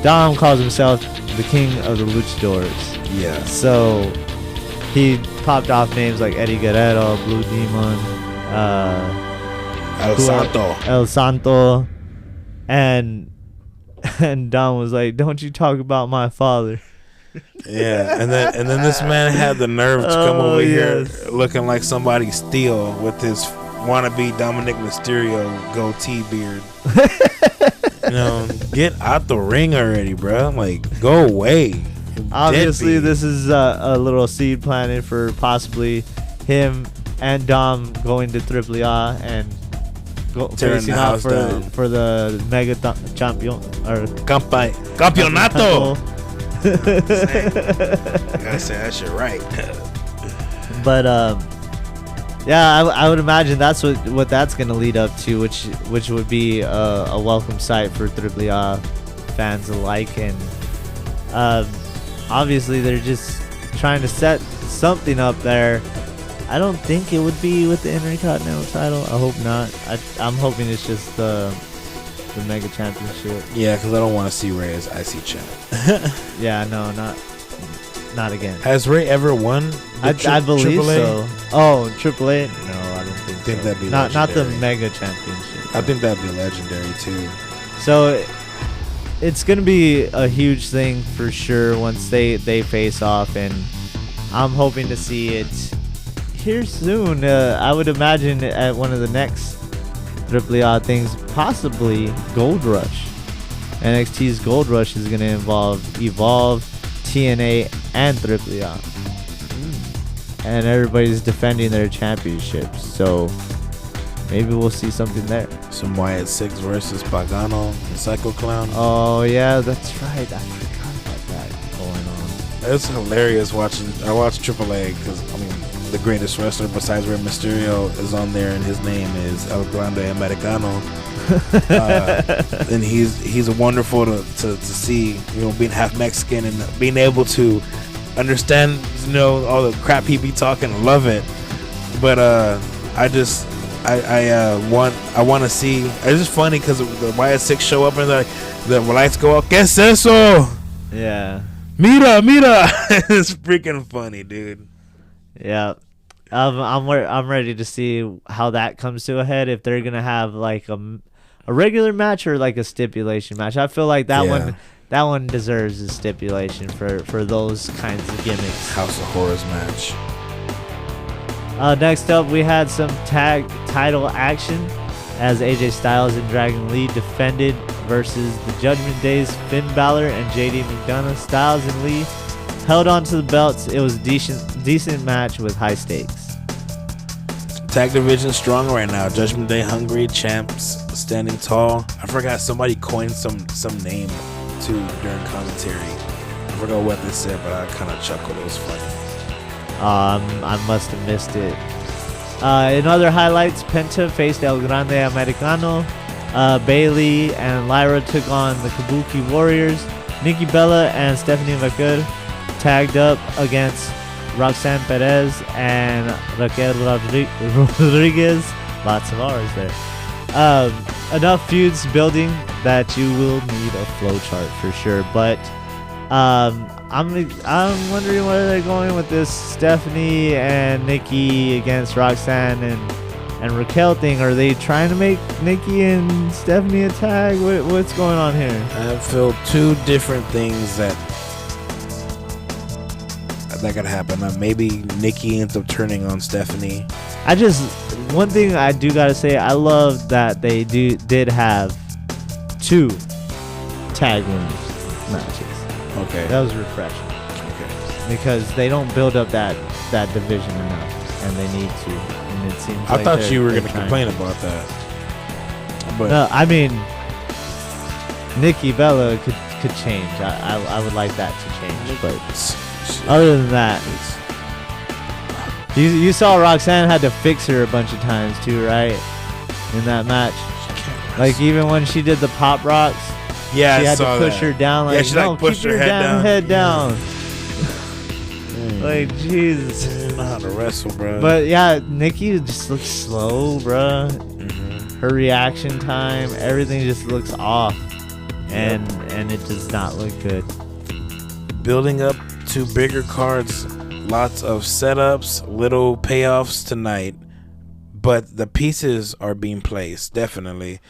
Dom calls himself the king of the luchadors. Yeah. So he popped off names like Eddie Guerrero, Blue Demon, El Santo, and Dom was like, "Don't you talk about my father." Yeah, and then this man had the nerve to come over here looking like somebody steal with his wannabe Dominic Mysterio goatee beard. Get out the ring already, bro. Like, go away. Obviously, this is a little seed planted for possibly him and Dom going to AAA and facing out for the Mega Champion or Campeonato. Gotta say that shit right. But yeah, I would imagine that's what that's gonna lead up to, which would be a welcome sight for AAA fans alike, and obviously they're just trying to set something up there. I don't think it would be with the Intercontinental title. I hope not. I'm hoping it's just the Mega Championship. Yeah, because I don't want to see Rey as IC champ. Yeah, no, not. not again. Has Ray ever won? I believe AAA? so. Oh, AAA? No, I don't think so. That'd be not the legendary. Mega Championship. I think that'd be legendary too. So it's gonna be a huge thing for sure once they face off, and I'm hoping to see it here soon. I would imagine at one of the next AAA things, possibly Gold Rush. NXT's Gold Rush is going to involve Evolve, TNA, and AAA. And everybody's defending their championships. So maybe we'll see something there. Some Wyatt 6 versus Pagano and Psycho Clown. Oh, yeah, that's right. I forgot about that going on. It's hilarious watching. I watch AAA because, I mean, the greatest wrestler besides Rey Mysterio is on there, and his name is El Grande Americano. And he's wonderful to see, you know, being half Mexican and being able to understand, you know, all the crap he be talking. I love it. But I want to see. It's just funny because the YS6 show up and the lights go out. ¿Qué es eso? Yeah. Mira. It's freaking funny, dude. Yeah. I'm ready to see how that comes to a head, if they're gonna have like a regular match or like a stipulation match. I feel like that one deserves a stipulation for those kinds of gimmicks. House of Horrors match. Next up, we had some tag title action as AJ Styles and Dragon Lee defended versus the Judgment Day's Finn Balor and JD McDonough. Styles and Lee held on to the belts. It was a decent match with high stakes. Tag division strong right now. Judgment Day hungry, champs standing tall. I forgot, somebody coined some name too during commentary. I forgot what they said, but I kind of chuckled. It was funny. I must have missed it. In other highlights, Penta faced El Grande Americano. Bailey and Lyra took on the Kabuki Warriors. Nikki Bella and Stephanie McCool tagged up against Roxanne Perez and Raquel Rodriguez. Lots of R's there. Enough feuds building that you will need a flowchart for sure. But I'm wondering where they're going with this Stephanie and Nikki against Roxanne and Raquel thing. Are they trying to make Nikki and Stephanie a tag? What's going on here? I feel two different things that could happen. Maybe Nikki ends up turning on Stephanie. One thing I do gotta say, I love that they did have 2 tag winners matches. Okay. That was refreshing. Okay. Because they don't build up that division enough, and they need to. And it seems I thought you were going to complain about that. But no, I mean, Nikki Bella could change. I would like that to change, but other than that, you saw Roxanne had to fix her a bunch of times too, right? In that match, like even when she did the pop rocks, she had to push her down. Like, she pushed her head down. Like, Jesus. I know how to wrestle, bro. But yeah, Nikki just looks slow, bro. Mm-hmm. Her reaction time, everything just looks off, and it does not look good. Building up to bigger cards, lots of setups, little payoffs tonight, but the pieces are being placed, definitely.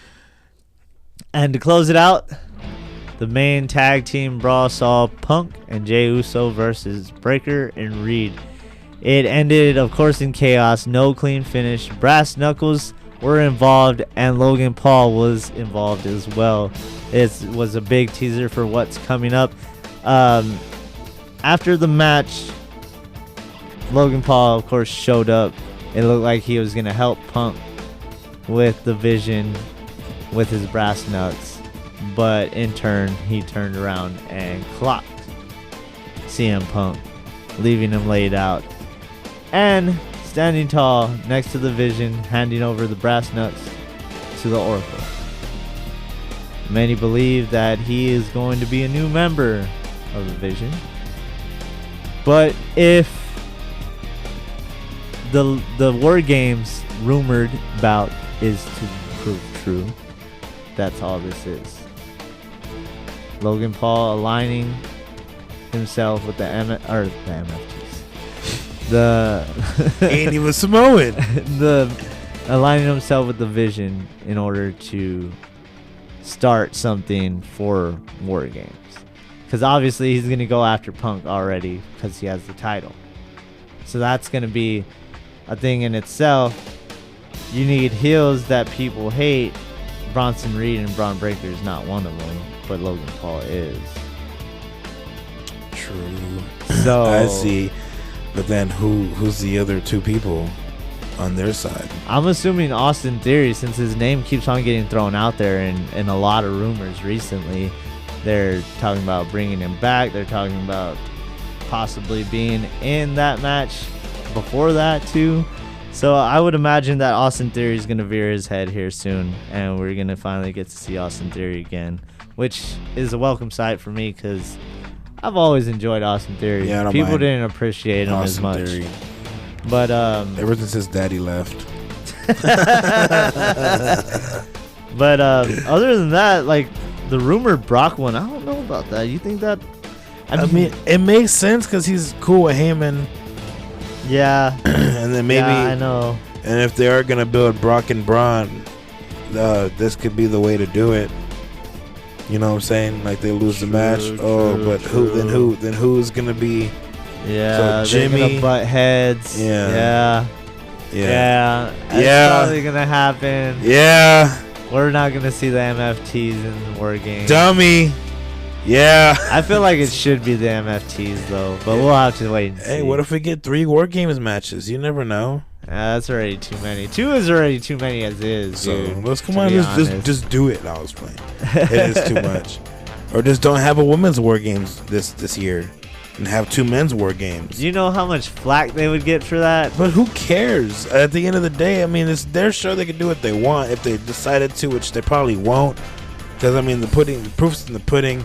And to close it out, the main tag team brawl saw Punk and Jey Uso versus Breakker and Reed. It ended, of course, in chaos. No clean finish. Brass Knuckles were involved, and Logan Paul was involved as well. It was a big teaser for what's coming up. After the match, Logan Paul, of course, showed up. It looked like he was going to help Punk with the vision with his brass knucks. But in turn, he turned around and clocked CM Punk, leaving him laid out. And standing tall next to the Vision, handing over the brass knucks to the Oracle. Many believe that he is going to be a new member of the Vision. But if the War Games rumored bout is to prove true, that's all this is. Logan Paul aligning himself with the MFTs. The ain't even Samoan. the aligning himself with the Vision in order to start something for War Games. Because obviously he's going to go after Punk already because he has the title. So that's going to be a thing in itself. You need heels that people hate. Bronson Reed and Braun Breaker is not one of them, but Logan Paul is. True. So I see. But then who's the other two people on their side? I'm assuming Austin Theory, since his name keeps on getting thrown out there in a lot of rumors recently. They're talking about bringing him back. They're talking about possibly being in that match before that too. So I would imagine that Austin Theory is going to veer his head here soon, and we're going to finally get to see Austin Theory again, which is a welcome sight for me because I've always enjoyed Austin Theory. Yeah, I don't People mind didn't appreciate him Austin as much. Theory. But ever since his daddy left. But other than that, like the rumored Brock one, I don't know about that. You think that? I mean, it makes sense because he's cool with Heyman. Yeah. And then maybe, yeah, I know. And if they are gonna build Brock and Braun, this could be the way to do it. You know what I'm saying? Like they lose the match. But true. Then who's gonna be? Yeah, so Jimmy, they're gonna butt heads. Yeah. That's probably gonna happen. Yeah. We're not gonna see the MFTs in the War Games. Dummy. Yeah. I feel like it should be the MFTs though, but we'll have to wait and see. Hey, what if we get 3 War Games matches? You never know. That's already too many. 2 is already too many as is, So dude. let's just do it. I was playing. It is too much. Or just don't have a women's War Games this year, and have 2 men's War Games. Do you know how much flack they would get for that? But who cares? At the end of the day, I mean, it's their show. They can do what they want if they decided to, which they probably won't. Because I mean, the proof's in the pudding.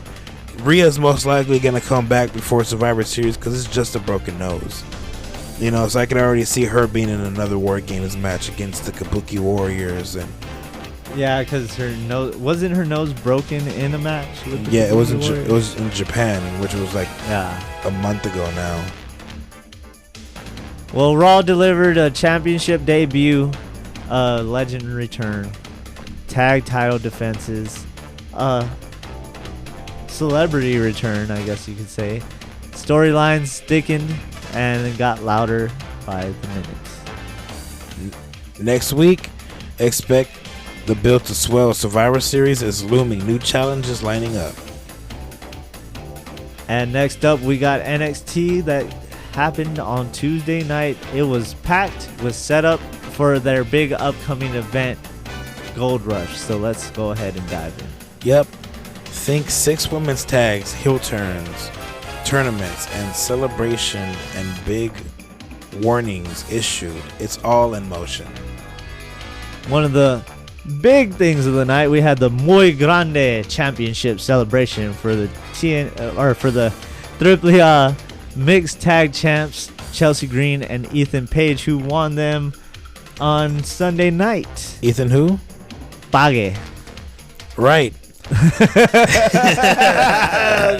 Rhea's most likely gonna come back before Survivor Series because it's just a broken nose. You know, so I can already see her being in another War Games match against the Kabuki Warriors. And yeah, because her nose wasn't her nose broken in a match. With the it was Warriors? in Japan, which was like a month ago now. Well, Raw delivered a championship debut, legend return, tag title defenses, celebrity return, I guess you could say. Storylines thickened and it got louder by the minutes. Next week, expect the build to swell. Survivor Series is looming. New challenges lining up. And next up, we got NXT that happened on Tuesday night. It was packed with setup for their big upcoming event, Gold Rush. So let's go ahead and dive in. Yep. Think 6 women's tags, heel turns, tournaments, and celebration, and big warnings issued. It's all in motion. One of the big things of the night, we had the Muy Grande Championship celebration for the Triple mixed tag champs Chelsea Green and Ethan Page, who won them on Sunday night. Ethan who? Page. Right. That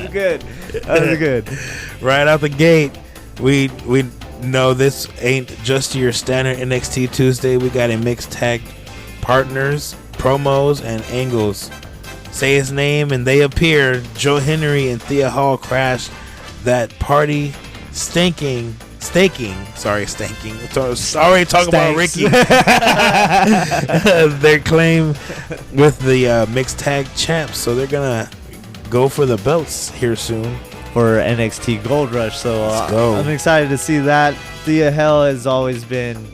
was good. That was good. Right out the gate, we know this ain't just your standard NXT Tuesday. We got a mixed tag partners, promos, and angles. Say his name and they appear. Joe Henry and Thea Hall crashed that party staking. Sorry, talk about Ricky. Their claim with the mixed tag champs, so they're gonna go for the belts here soon for NXT Gold Rush. So I'm excited to see that. Thea Hell has always been,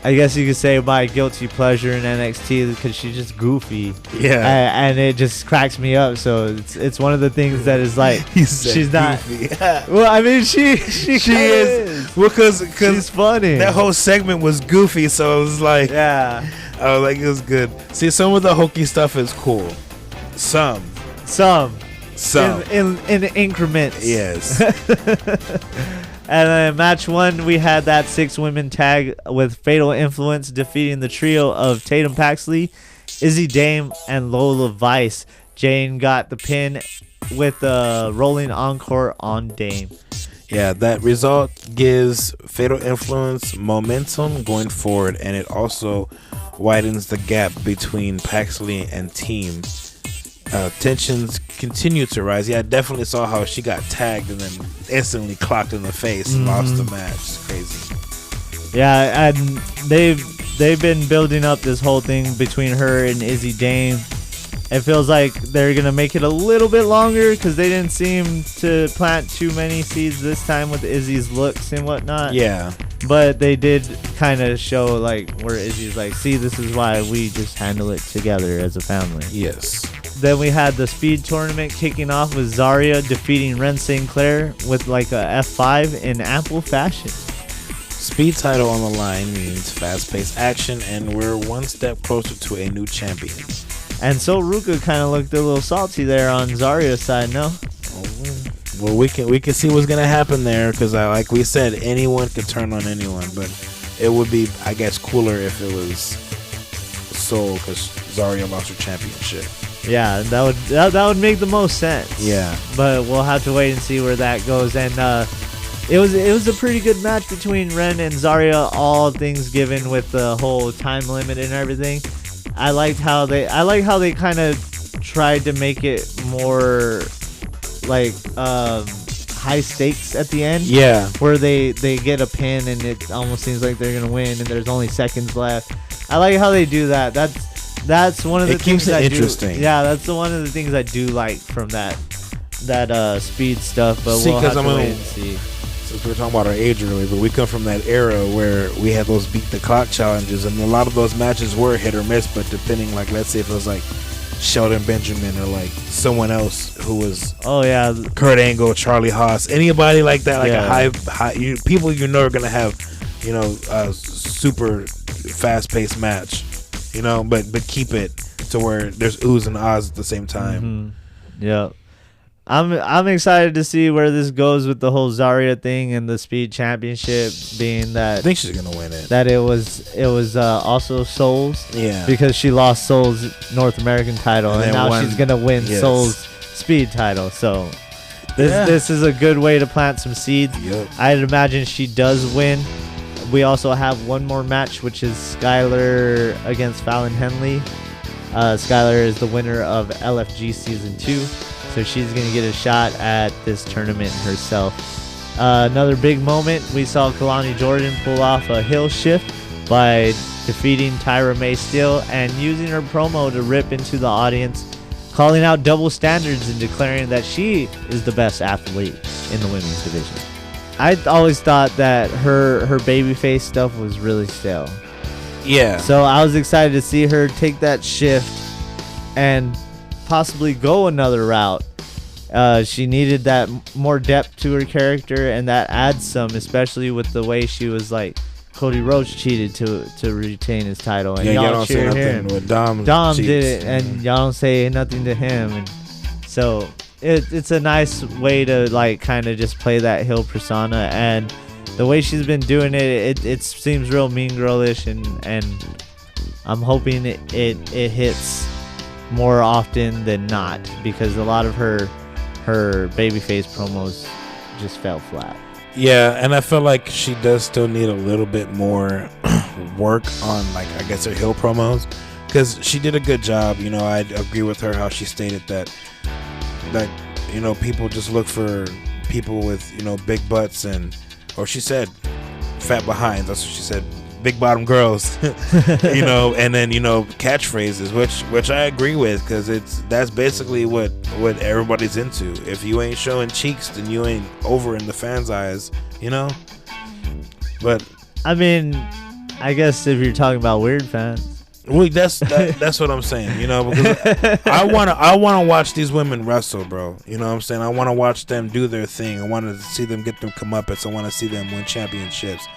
I guess you could say, my guilty pleasure in NXT because she's just goofy. Yeah. And it just cracks me up. So it's one of the things that is like, she's not. Well, I mean, she is. Well, because she's funny. That whole segment was goofy, so it was like, yeah. Oh, like it was good. See, some of the hokey stuff is cool. Some. In increments. Yes. And then match 1, we had that 6-women tag with Fatal Influence defeating the trio of Tatum Paxley, Izzy Dame, and Lola Vice. Jane got the pin with a rolling encore on Dame. Yeah, that result gives Fatal Influence momentum going forward, and it also widens the gap between Paxley and team. Tensions continue to rise. Yeah, I definitely saw how she got tagged and then instantly clocked in the face and lost the match. It's crazy. Yeah, and they've been building up this whole thing between her and Izzy Dame. It feels like they're going to make it a little bit longer because they didn't seem to plant too many seeds this time with Izzy's looks and whatnot. Yeah. But they did kind of show like where Izzy's like, see, this is why we just handle it together as a family. Yes. Then we had the speed tournament kicking off with Zarya defeating Ren St. Clair with like a F5 in ample fashion. Speed title on the line means fast-paced action, and we're one step closer to a new champion. And so Ruka kind of looked a little salty there on Zarya's side, no? Well, we can see what's gonna happen there because, like we said, anyone could turn on anyone, but it would be, I guess, cooler if it was Soul because Zarya lost her championship. Yeah, that would make the most sense. Yeah, but we'll have to wait and see where that goes. And it was a pretty good match between Ren and Zarya, all things given with the whole time limit and everything. I like how they kind of tried to make it more like high stakes at the end. Yeah, where they get a pin and it almost seems like they're gonna win and there's only seconds left. I like how they do that. That's one of the things that interesting. Yeah, that's one of the things I do like from that speed stuff. But we'll have to wait and see. Since we were talking about our age earlier, but we come from that era where we had those beat the clock challenges, and a lot of those matches were hit or miss. But depending, like, let's say if it was like Shelton Benjamin or like someone else who was Kurt Angle, Charlie Haas, anybody like that, like a high people are gonna have, a super fast paced match, but keep it to where there's oohs and ahs at the same time. Yeah. I'm excited to see where this goes with the whole Zarya thing and the Speed Championship being that I think she's gonna win it. That it was also Soul's, because she lost Soul's North American title and now she's gonna win Soul's Speed title. So this is a good way to plant some seeds. Yep. I'd imagine she does win. We also have one more match, which is Skylar against Fallon Henley. Skylar is the winner of LFG Season 2. So she's going to get a shot at this tournament herself. Another big moment, we saw Kalani Jordan pull off a heel shift by defeating Tyra May Steele and using her promo to rip into the audience, calling out double standards and declaring that she is the best athlete in the women's division. I always thought that her babyface stuff was really stale. Yeah. So I was excited to see her take that shift and possibly go another route. She needed that more depth to her character, and that adds some, especially with the way she was like Cody Rhodes cheated to retain his title, and y'all don't cheer him. Dom did it, and y'all don't say nothing to him, and so it's a nice way to like kind of just play that heel persona, and the way she's been doing it seems real mean girlish, and I'm hoping it hits more often than not, because a lot of her babyface promos just fell flat. Yeah, and I feel like she does still need a little bit more work on, like, I guess, her heel promos, because she did a good job. I agree with her how she stated that people just look for people with big butts or she said fat behinds. That's what she said. Big bottom girls, and then catchphrases, which I agree with, because that's basically what everybody's into. If you ain't showing cheeks, then you ain't over in the fans' eyes, But I mean, I guess if you're talking about weird fans, that's what I'm saying, because I wanna watch these women wrestle, bro. You know what I'm saying? I want to watch them do their thing. I want to see them get them comeuppance. I want to see them win championships.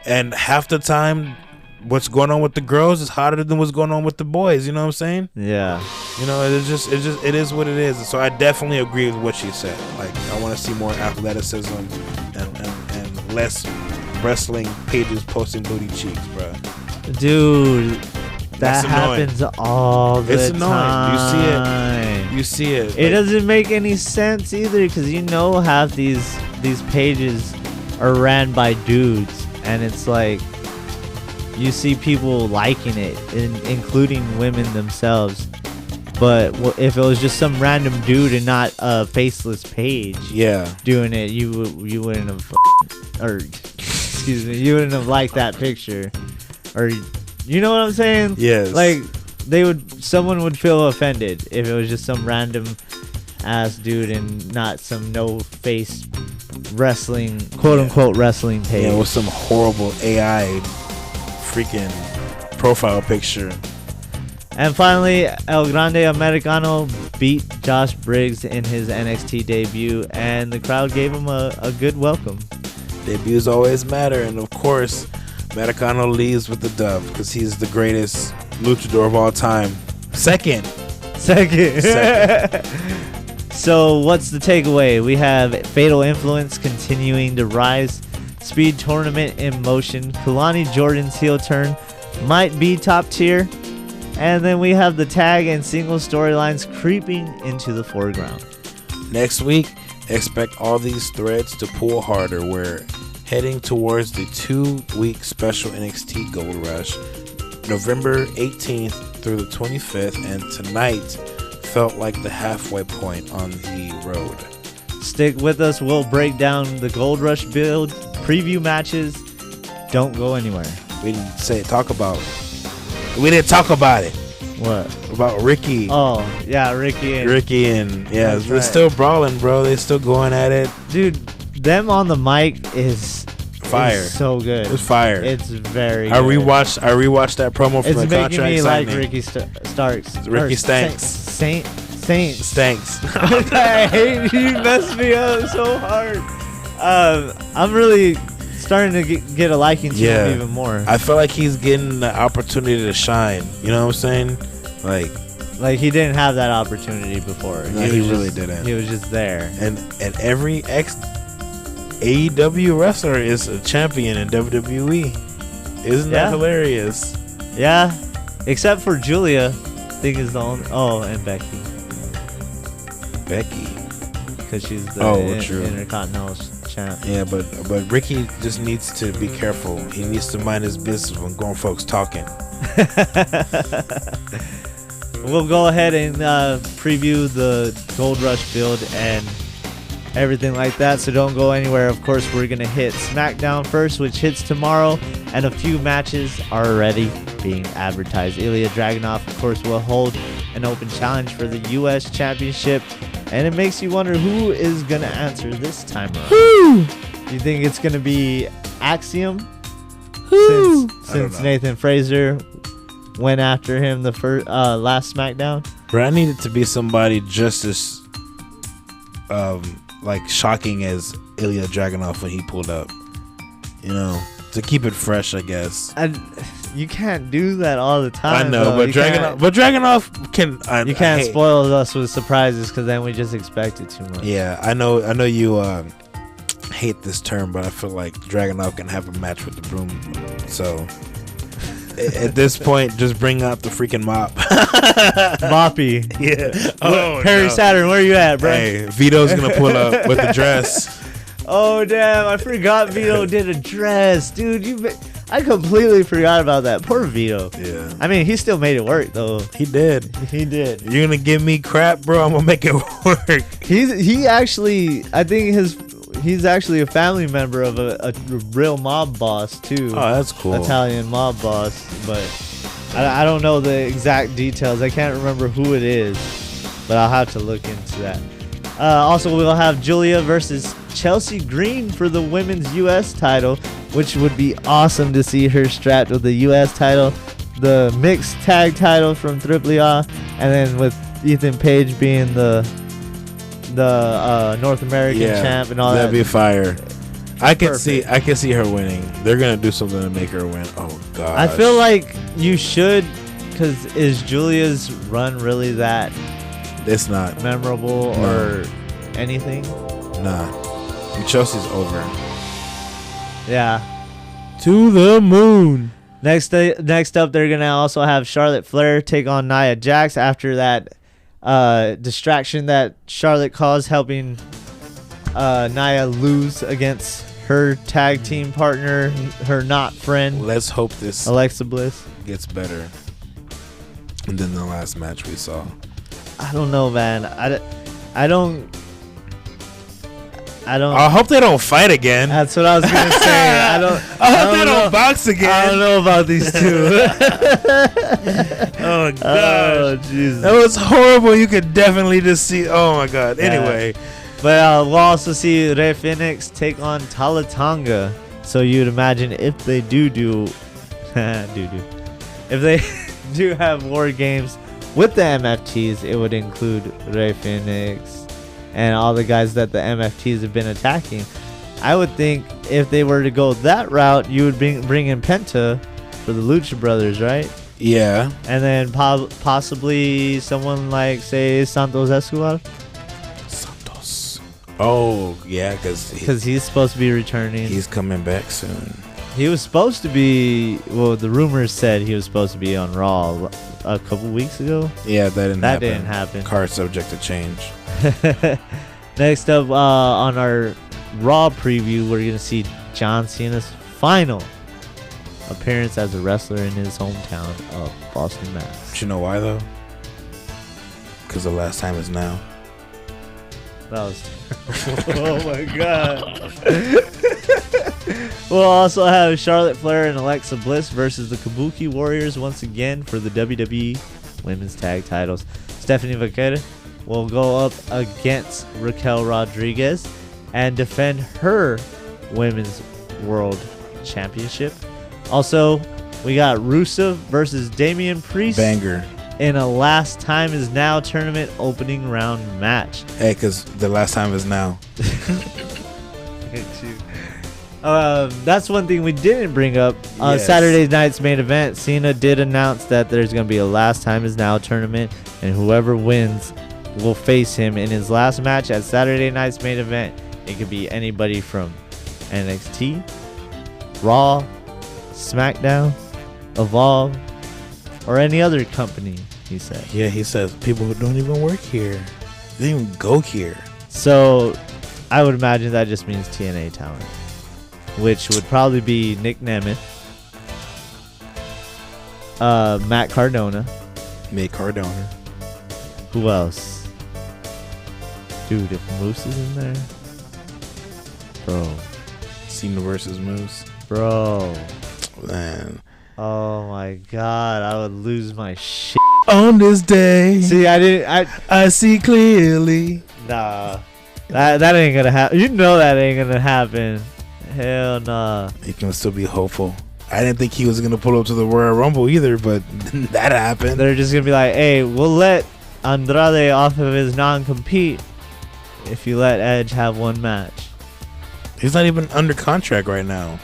And half the time, what's going on with the girls is hotter than what's going on with the boys. You know what I'm saying? Yeah. It is what it is. So I definitely agree with what she said. Like, I want to see more athleticism and less wrestling pages posting booty cheeks, bro. Dude, That happens all the It's annoying. time. You see it. It doesn't make any sense either, because half these pages are ran by dudes, and it's like you see people liking it, including women themselves. But if it was just some random dude and not a faceless page, doing it, you wouldn't have, you wouldn't have liked that picture, or you know what I'm saying? Yes. Like someone would feel offended if it was just some random ass dude and not some no face wrestling, quote unquote wrestling page. Yeah, with some horrible AI freaking profile picture. And finally, El Grande Americano beat Josh Briggs in his NXT debut, and the crowd gave him a good welcome. Debuts always matter, and of course, Americano leaves with the dub because he's the greatest luchador of all time. Second. So what's the takeaway? We have Fatal Influence continuing to rise, Speed Tournament in motion, Kalani Jordan's heel turn might be top tier, and then we have the tag and single storylines creeping into the foreground. Next week, expect all these threads to pull harder. We're heading towards the 2-week special NXT Gold Rush, November 18th through the 25th, and tonight felt like the halfway point on the road. Stick with us. We'll break down the Gold Rush build, preview matches. Don't go anywhere. We didn't talk about it. What? About Ricky. Oh, yeah, Ricky and yeah, they're still brawling, bro. They're still going at it. Dude, them on the mic is fire. So good. It's fire. It's very good. I rewatched that promo from the contract signing. It's making me like Ricky Starks. Ricky Stanks. Saints. I hate you. Messed me up so hard. I'm really starting to get a liking to him even more. I feel like he's getting the opportunity to shine. You know what I'm saying? Like he didn't have that opportunity before. No, he really didn't. He was just there. And every AEW wrestler is a champion in WWE. Isn't that hilarious? Yeah. Except for Julia, I think is the only. Oh, and Becky. Because she's the Intercontinental champ. Yeah, but Ricky just needs to be careful. He needs to mind his business when grown folks talking. We'll go ahead and preview the Gold Rush build and everything like that, so don't go anywhere. Of course, we're going to hit SmackDown first, which hits tomorrow, and a few matches are already being advertised. Ilya Dragunov, of course, will hold an open challenge for the U.S. Championship, and it makes you wonder who is going to answer this time around. You think it's going to be Axiom? Since Nathan Fraser went after him the first last SmackDown? But I need it to be somebody just as shocking as Ilya Dragunov when he pulled up. You know, to keep it fresh, I guess. You can't do that all the time. I know, but Dragunov can. You can't spoil us with surprises because then we just expect it too much. Yeah, I know you hate this term, but I feel like Dragunov can have a match with the broom. So at this point, just bring out the freaking mop. Moppy. Yeah. Perry Saturn, where you at, bro? Hey, Vito's gonna pull up with the dress. Oh damn! I forgot Vito did a dress, dude. I completely forgot about that. Poor Vito. Yeah. I mean, he still made it work though. He did. You're gonna give me crap, bro? I'm gonna make it work. He actually, I think he's actually a family member of a real mob boss too. Oh, that's cool. Italian mob boss, but I don't know the exact details. I can't remember who it is, but I'll have to look into that. Also, we'll have Julia versus Chelsea Green for the women's U.S. title, which would be awesome to see her strapped with the U.S. title, the mixed tag title from AAA, and then with Ethan Page being the North American champ and all that. That'd be fire. I can see her winning. They're gonna do something to make her win. Oh god. I feel like you should, because is Julia's run really that? It's not memorable or anything. Nah, Chelsea's over. Yeah. To the moon. Next up, they're gonna also have Charlotte Flair take on Nia Jax after that distraction that Charlotte caused, helping Nia lose against her tag team partner, her not friend. Let's hope this Alexa Bliss gets better than the last match we saw. I don't know, man. I hope they don't fight again. That's what I was gonna say. I hope they don't box again. I don't know about these two. Oh god. Oh Jesus. That was horrible. You could definitely just see. Oh my god. Anyway, but we'll also see Rey Fenix take on Tala Tonga. So you'd imagine if they if they do have war games with the MFTs, it would include Rey Fenix and all the guys that the MFTs have been attacking. I would think if they were to go that route, you would bring in Penta for the Lucha Brothers, right? yeah. And then possibly someone like, say, Santos Escobar, Santos. Oh yeah, because he's supposed to be returning. he's coming back soon. He was supposed to be. Well, the rumors said he was supposed to be on Raw a couple weeks ago. Yeah, that didn't happen. Card subject to change. Next up on our Raw preview, we're gonna see John Cena's final appearance as a wrestler in his hometown of Boston, Mass. But you know why though? Because the last time is now. That was. Oh my god. We'll also have Charlotte Flair and Alexa Bliss versus the Kabuki Warriors once again for the WWE Women's Tag Titles. Stephanie Vaquera will go up against Raquel Rodriguez and defend her Women's World Championship. Also, we got Rusev versus Damian Priest Banger. in a Last Time Is Now tournament opening round match. Hey, because the last time is now. That's one thing we didn't bring up. Yes. Saturday night's main event, Cena did announce that there's going to be a Last Time Is Now tournament, and whoever wins will face him in his last match at Saturday night's main event. It could be anybody from NXT, Raw, SmackDown, Evolve, or any other company, he said. Yeah, he says people who don't even work here. They don't even go here. So I would imagine that just means TNA talent, which would probably be Nick Nemeth, Matt Cardona. Make Cardona. Who else? Dude, if Moose is in there, bro. Cena versus Moose. Bro. Man. Oh my god, I would lose my shit. On this day. See, I see clearly. Nah. That ain't gonna happen. You know that ain't gonna happen. Hell nah. He can still be hopeful. I didn't think he was gonna pull up to the Royal Rumble either, but that happened. They're just gonna be like, hey, we'll let Andrade off of his non-compete if you let Edge have one match. He's not even under contract right now.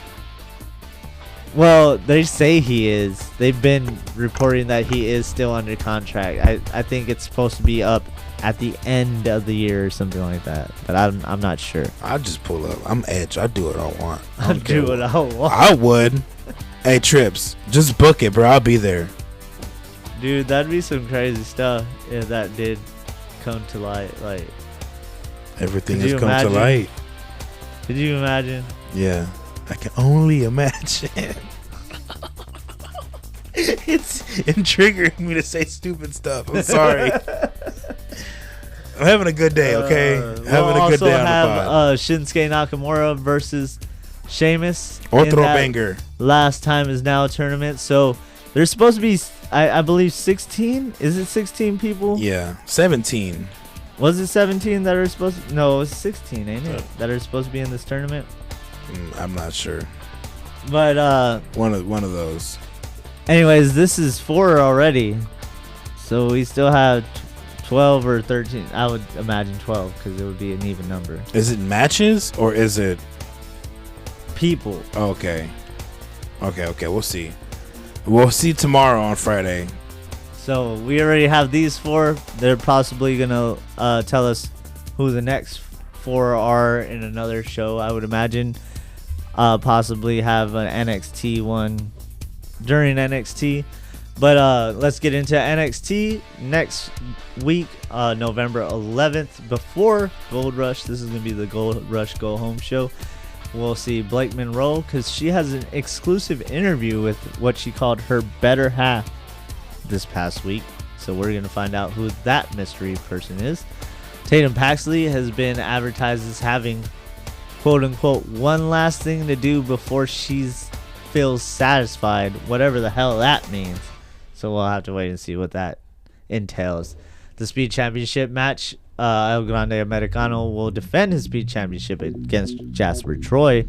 Well, they say he is. They've been reporting that he is still under contract. I think it's supposed to be up at the end of the year or something like that. But I'm not sure. I'll just pull up. I'm Edge. I'll do what I want. I'll do what I want. I would. Hey, Trips, just book it, bro. I'll be there. Dude, that'd be some crazy stuff if that did come to light. Like, everything has come to light. Could you imagine? Yeah. I can only imagine. It's triggering me to say stupid stuff. I'm sorry. I'm having a good day, okay? Having a good day on the pod. We'll also have Shinsuke Nakamura versus Sheamus. Otro banger. Last Time Is Now tournament. So there's supposed to be, I believe, 16? Is it 16 people? Yeah, 17. Was it 17 that are supposed to? No, it was 16, ain't it? That are supposed to be in this tournament? I'm not sure. But one of those. Anyways, this is 4 already. So we still have 12 or 13. I would imagine 12 because it would be an even number. Is it matches or is it people? Okay. We'll see. We'll see tomorrow on Friday. So we already have these 4. They're possibly gonna tell us who the next 4 are in another show. I would imagine. Possibly have an NXT one during NXT. But let's get into NXT next week, November 11th, before Gold Rush. This is going to be the Gold Rush Go Home show. We'll see Blake Monroe because she has an exclusive interview with what she called her better half this past week. So we're going to find out who that mystery person is. Tatum Paxley has been advertised as having, quote unquote, one last thing to do before she feels satisfied, whatever the hell that means. So we'll have to wait and see what that entails. The Speed Championship match, El Grande Americano will defend his Speed Championship against Jasper Troy,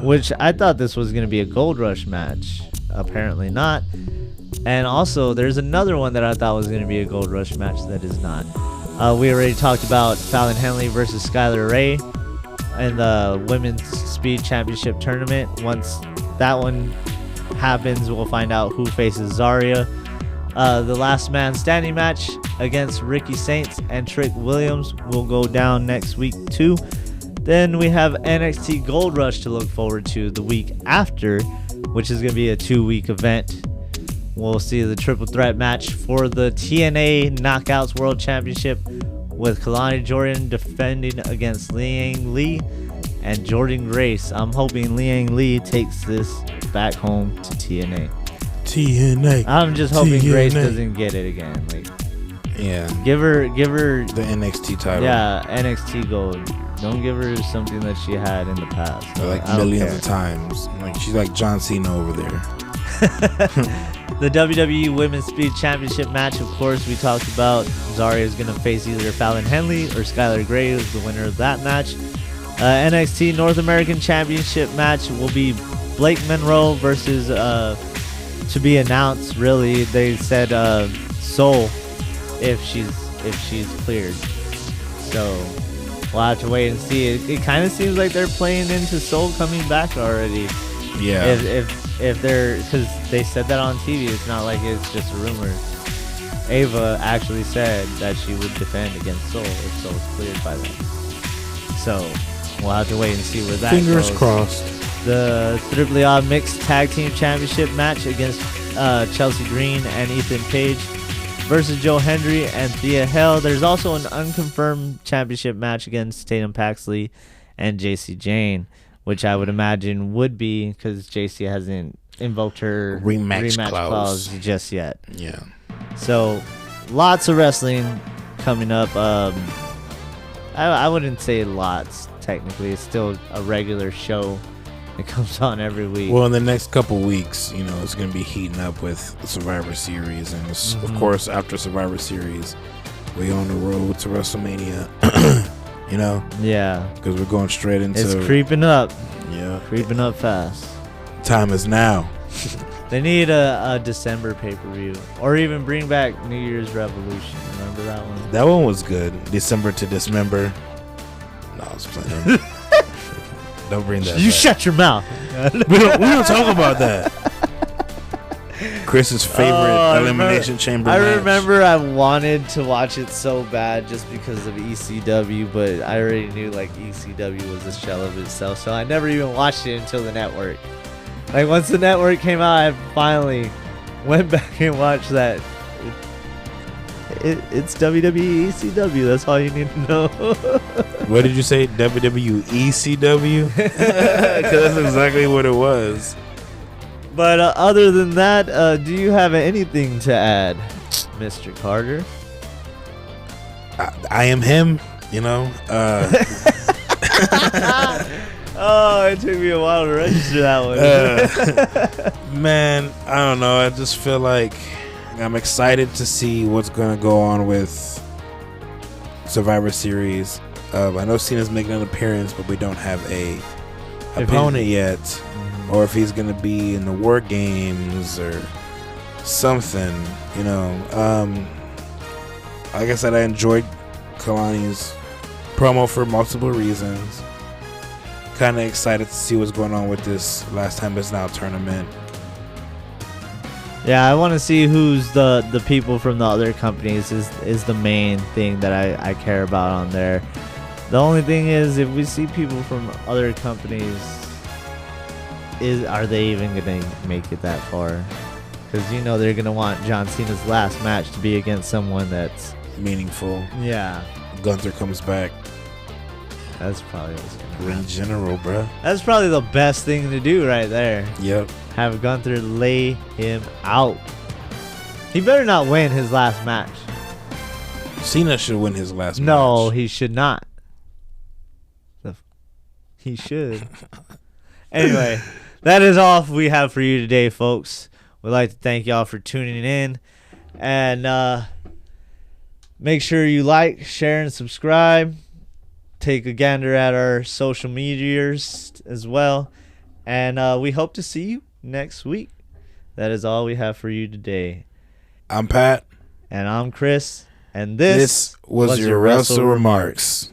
which I thought this was going to be a Gold Rush match. Apparently not. And also, there's another one that I thought was going to be a Gold Rush match that is not. We already talked about Fallon Henley versus Skylar Ray in the Women's Speed Championship tournament. Once that one happens, we'll find out who faces Zarya. The last man standing match against Ricky Saints and Trick Williams will go down next week too. Then we have NXT Gold Rush to look forward to the week after, which is going to be a 2-week event. We'll see the triple threat match for the TNA Knockouts World Championship with Kalani Jordan defending against Liang Lee and Jordan Grace. I'm hoping Liang Lee takes this back home to TNA. I'm just hoping TNA. Grace doesn't get it again. Like, yeah. Give her the NXT title. Yeah, NXT Gold. Don't give her something that she had in the past. Like millions of times. Like she's like John Cena over there. The WWE Women's Speed Championship match, of course, we talked about. Zarya is going to face either Fallon Henley or Skylar Grey, who's the winner of that match. NXT North American Championship match will be Blake Monroe versus, to be announced, really. They said Soul if she's cleared. So we'll have to wait and see. It kind of seems like they're playing into Soul coming back already. Yeah. If they're, because they said that on TV, it's not like it's just a rumor. Ava actually said that she would defend against Soul if Soul's cleared by then. So we'll have to wait and see where that Fingers goes. crossed. The Triply Odd Mixed Tag Team Championship match against Chelsea Green and Ethan Page versus Joe Hendry and Thea Hale. There's also an unconfirmed championship match against Tatum Paxley and JC Jane, which I would imagine would be because JC hasn't invoked her rematch clause just yet. Yeah. So, lots of wrestling coming up. I wouldn't say lots, technically. It's still a regular show. It comes on every week. Well, in the next couple weeks, it's going to be heating up with Survivor Series. And, of course, after Survivor Series, we're on the road to WrestleMania. Yeah. Because we're going straight into... It's creeping up. Yeah. Creeping up fast. Time is now. They need a December pay-per-view. Or even bring back New Year's Revolution. Remember that one? That one was good. December to Dismember. No, I was playing. Don't bring that You back. shut your mouth. we don't talk about that. Chris's favorite Elimination Chamber match. I remember I wanted to watch it so bad just because of ECW, but I already knew like ECW was a shell of itself, so I never even watched it until the network. Like once the network came out, I finally went back and watched that. It's WWE ECW. That's all you need to know. What did you say? WWE ECW? Because that's exactly what it was. But other than that, do you have anything to add, Mr. Carter? I am him, Oh, it took me a while to register that one. Man, I don't know. I just feel like I'm excited to see what's going to go on with Survivor Series. I know Cena's making an appearance, but we don't have a opponent yet. Or if he's going to be in the War Games or something, Like I said, I enjoyed Kalani's promo for multiple reasons. Kind of excited to see what's going on with this Last Time Is Now tournament. Yeah, I want to see who's the people from the other companies is the main thing that I care about on there. The only thing is, if we see people from other companies, are they even gonna make it that far? Because they're gonna want John Cena's last match to be against someone that's meaningful. Yeah. Gunther comes back. That's probably what's gonna happen. Ring general, bruh. That's probably the best thing to do right there. Yep. Have Gunther lay him out. He better not win his last match. Cena should win his last match. No, he should not. He should. Anyway, that is all we have for you today, folks. We'd like to thank y'all for tuning in. And make sure you like, share, and subscribe. Take a gander at our social medias as well. And we hope to see you next week. That is all we have for you today. I'm Pat. And I'm Chris. And this was your Wrestle WreMarks.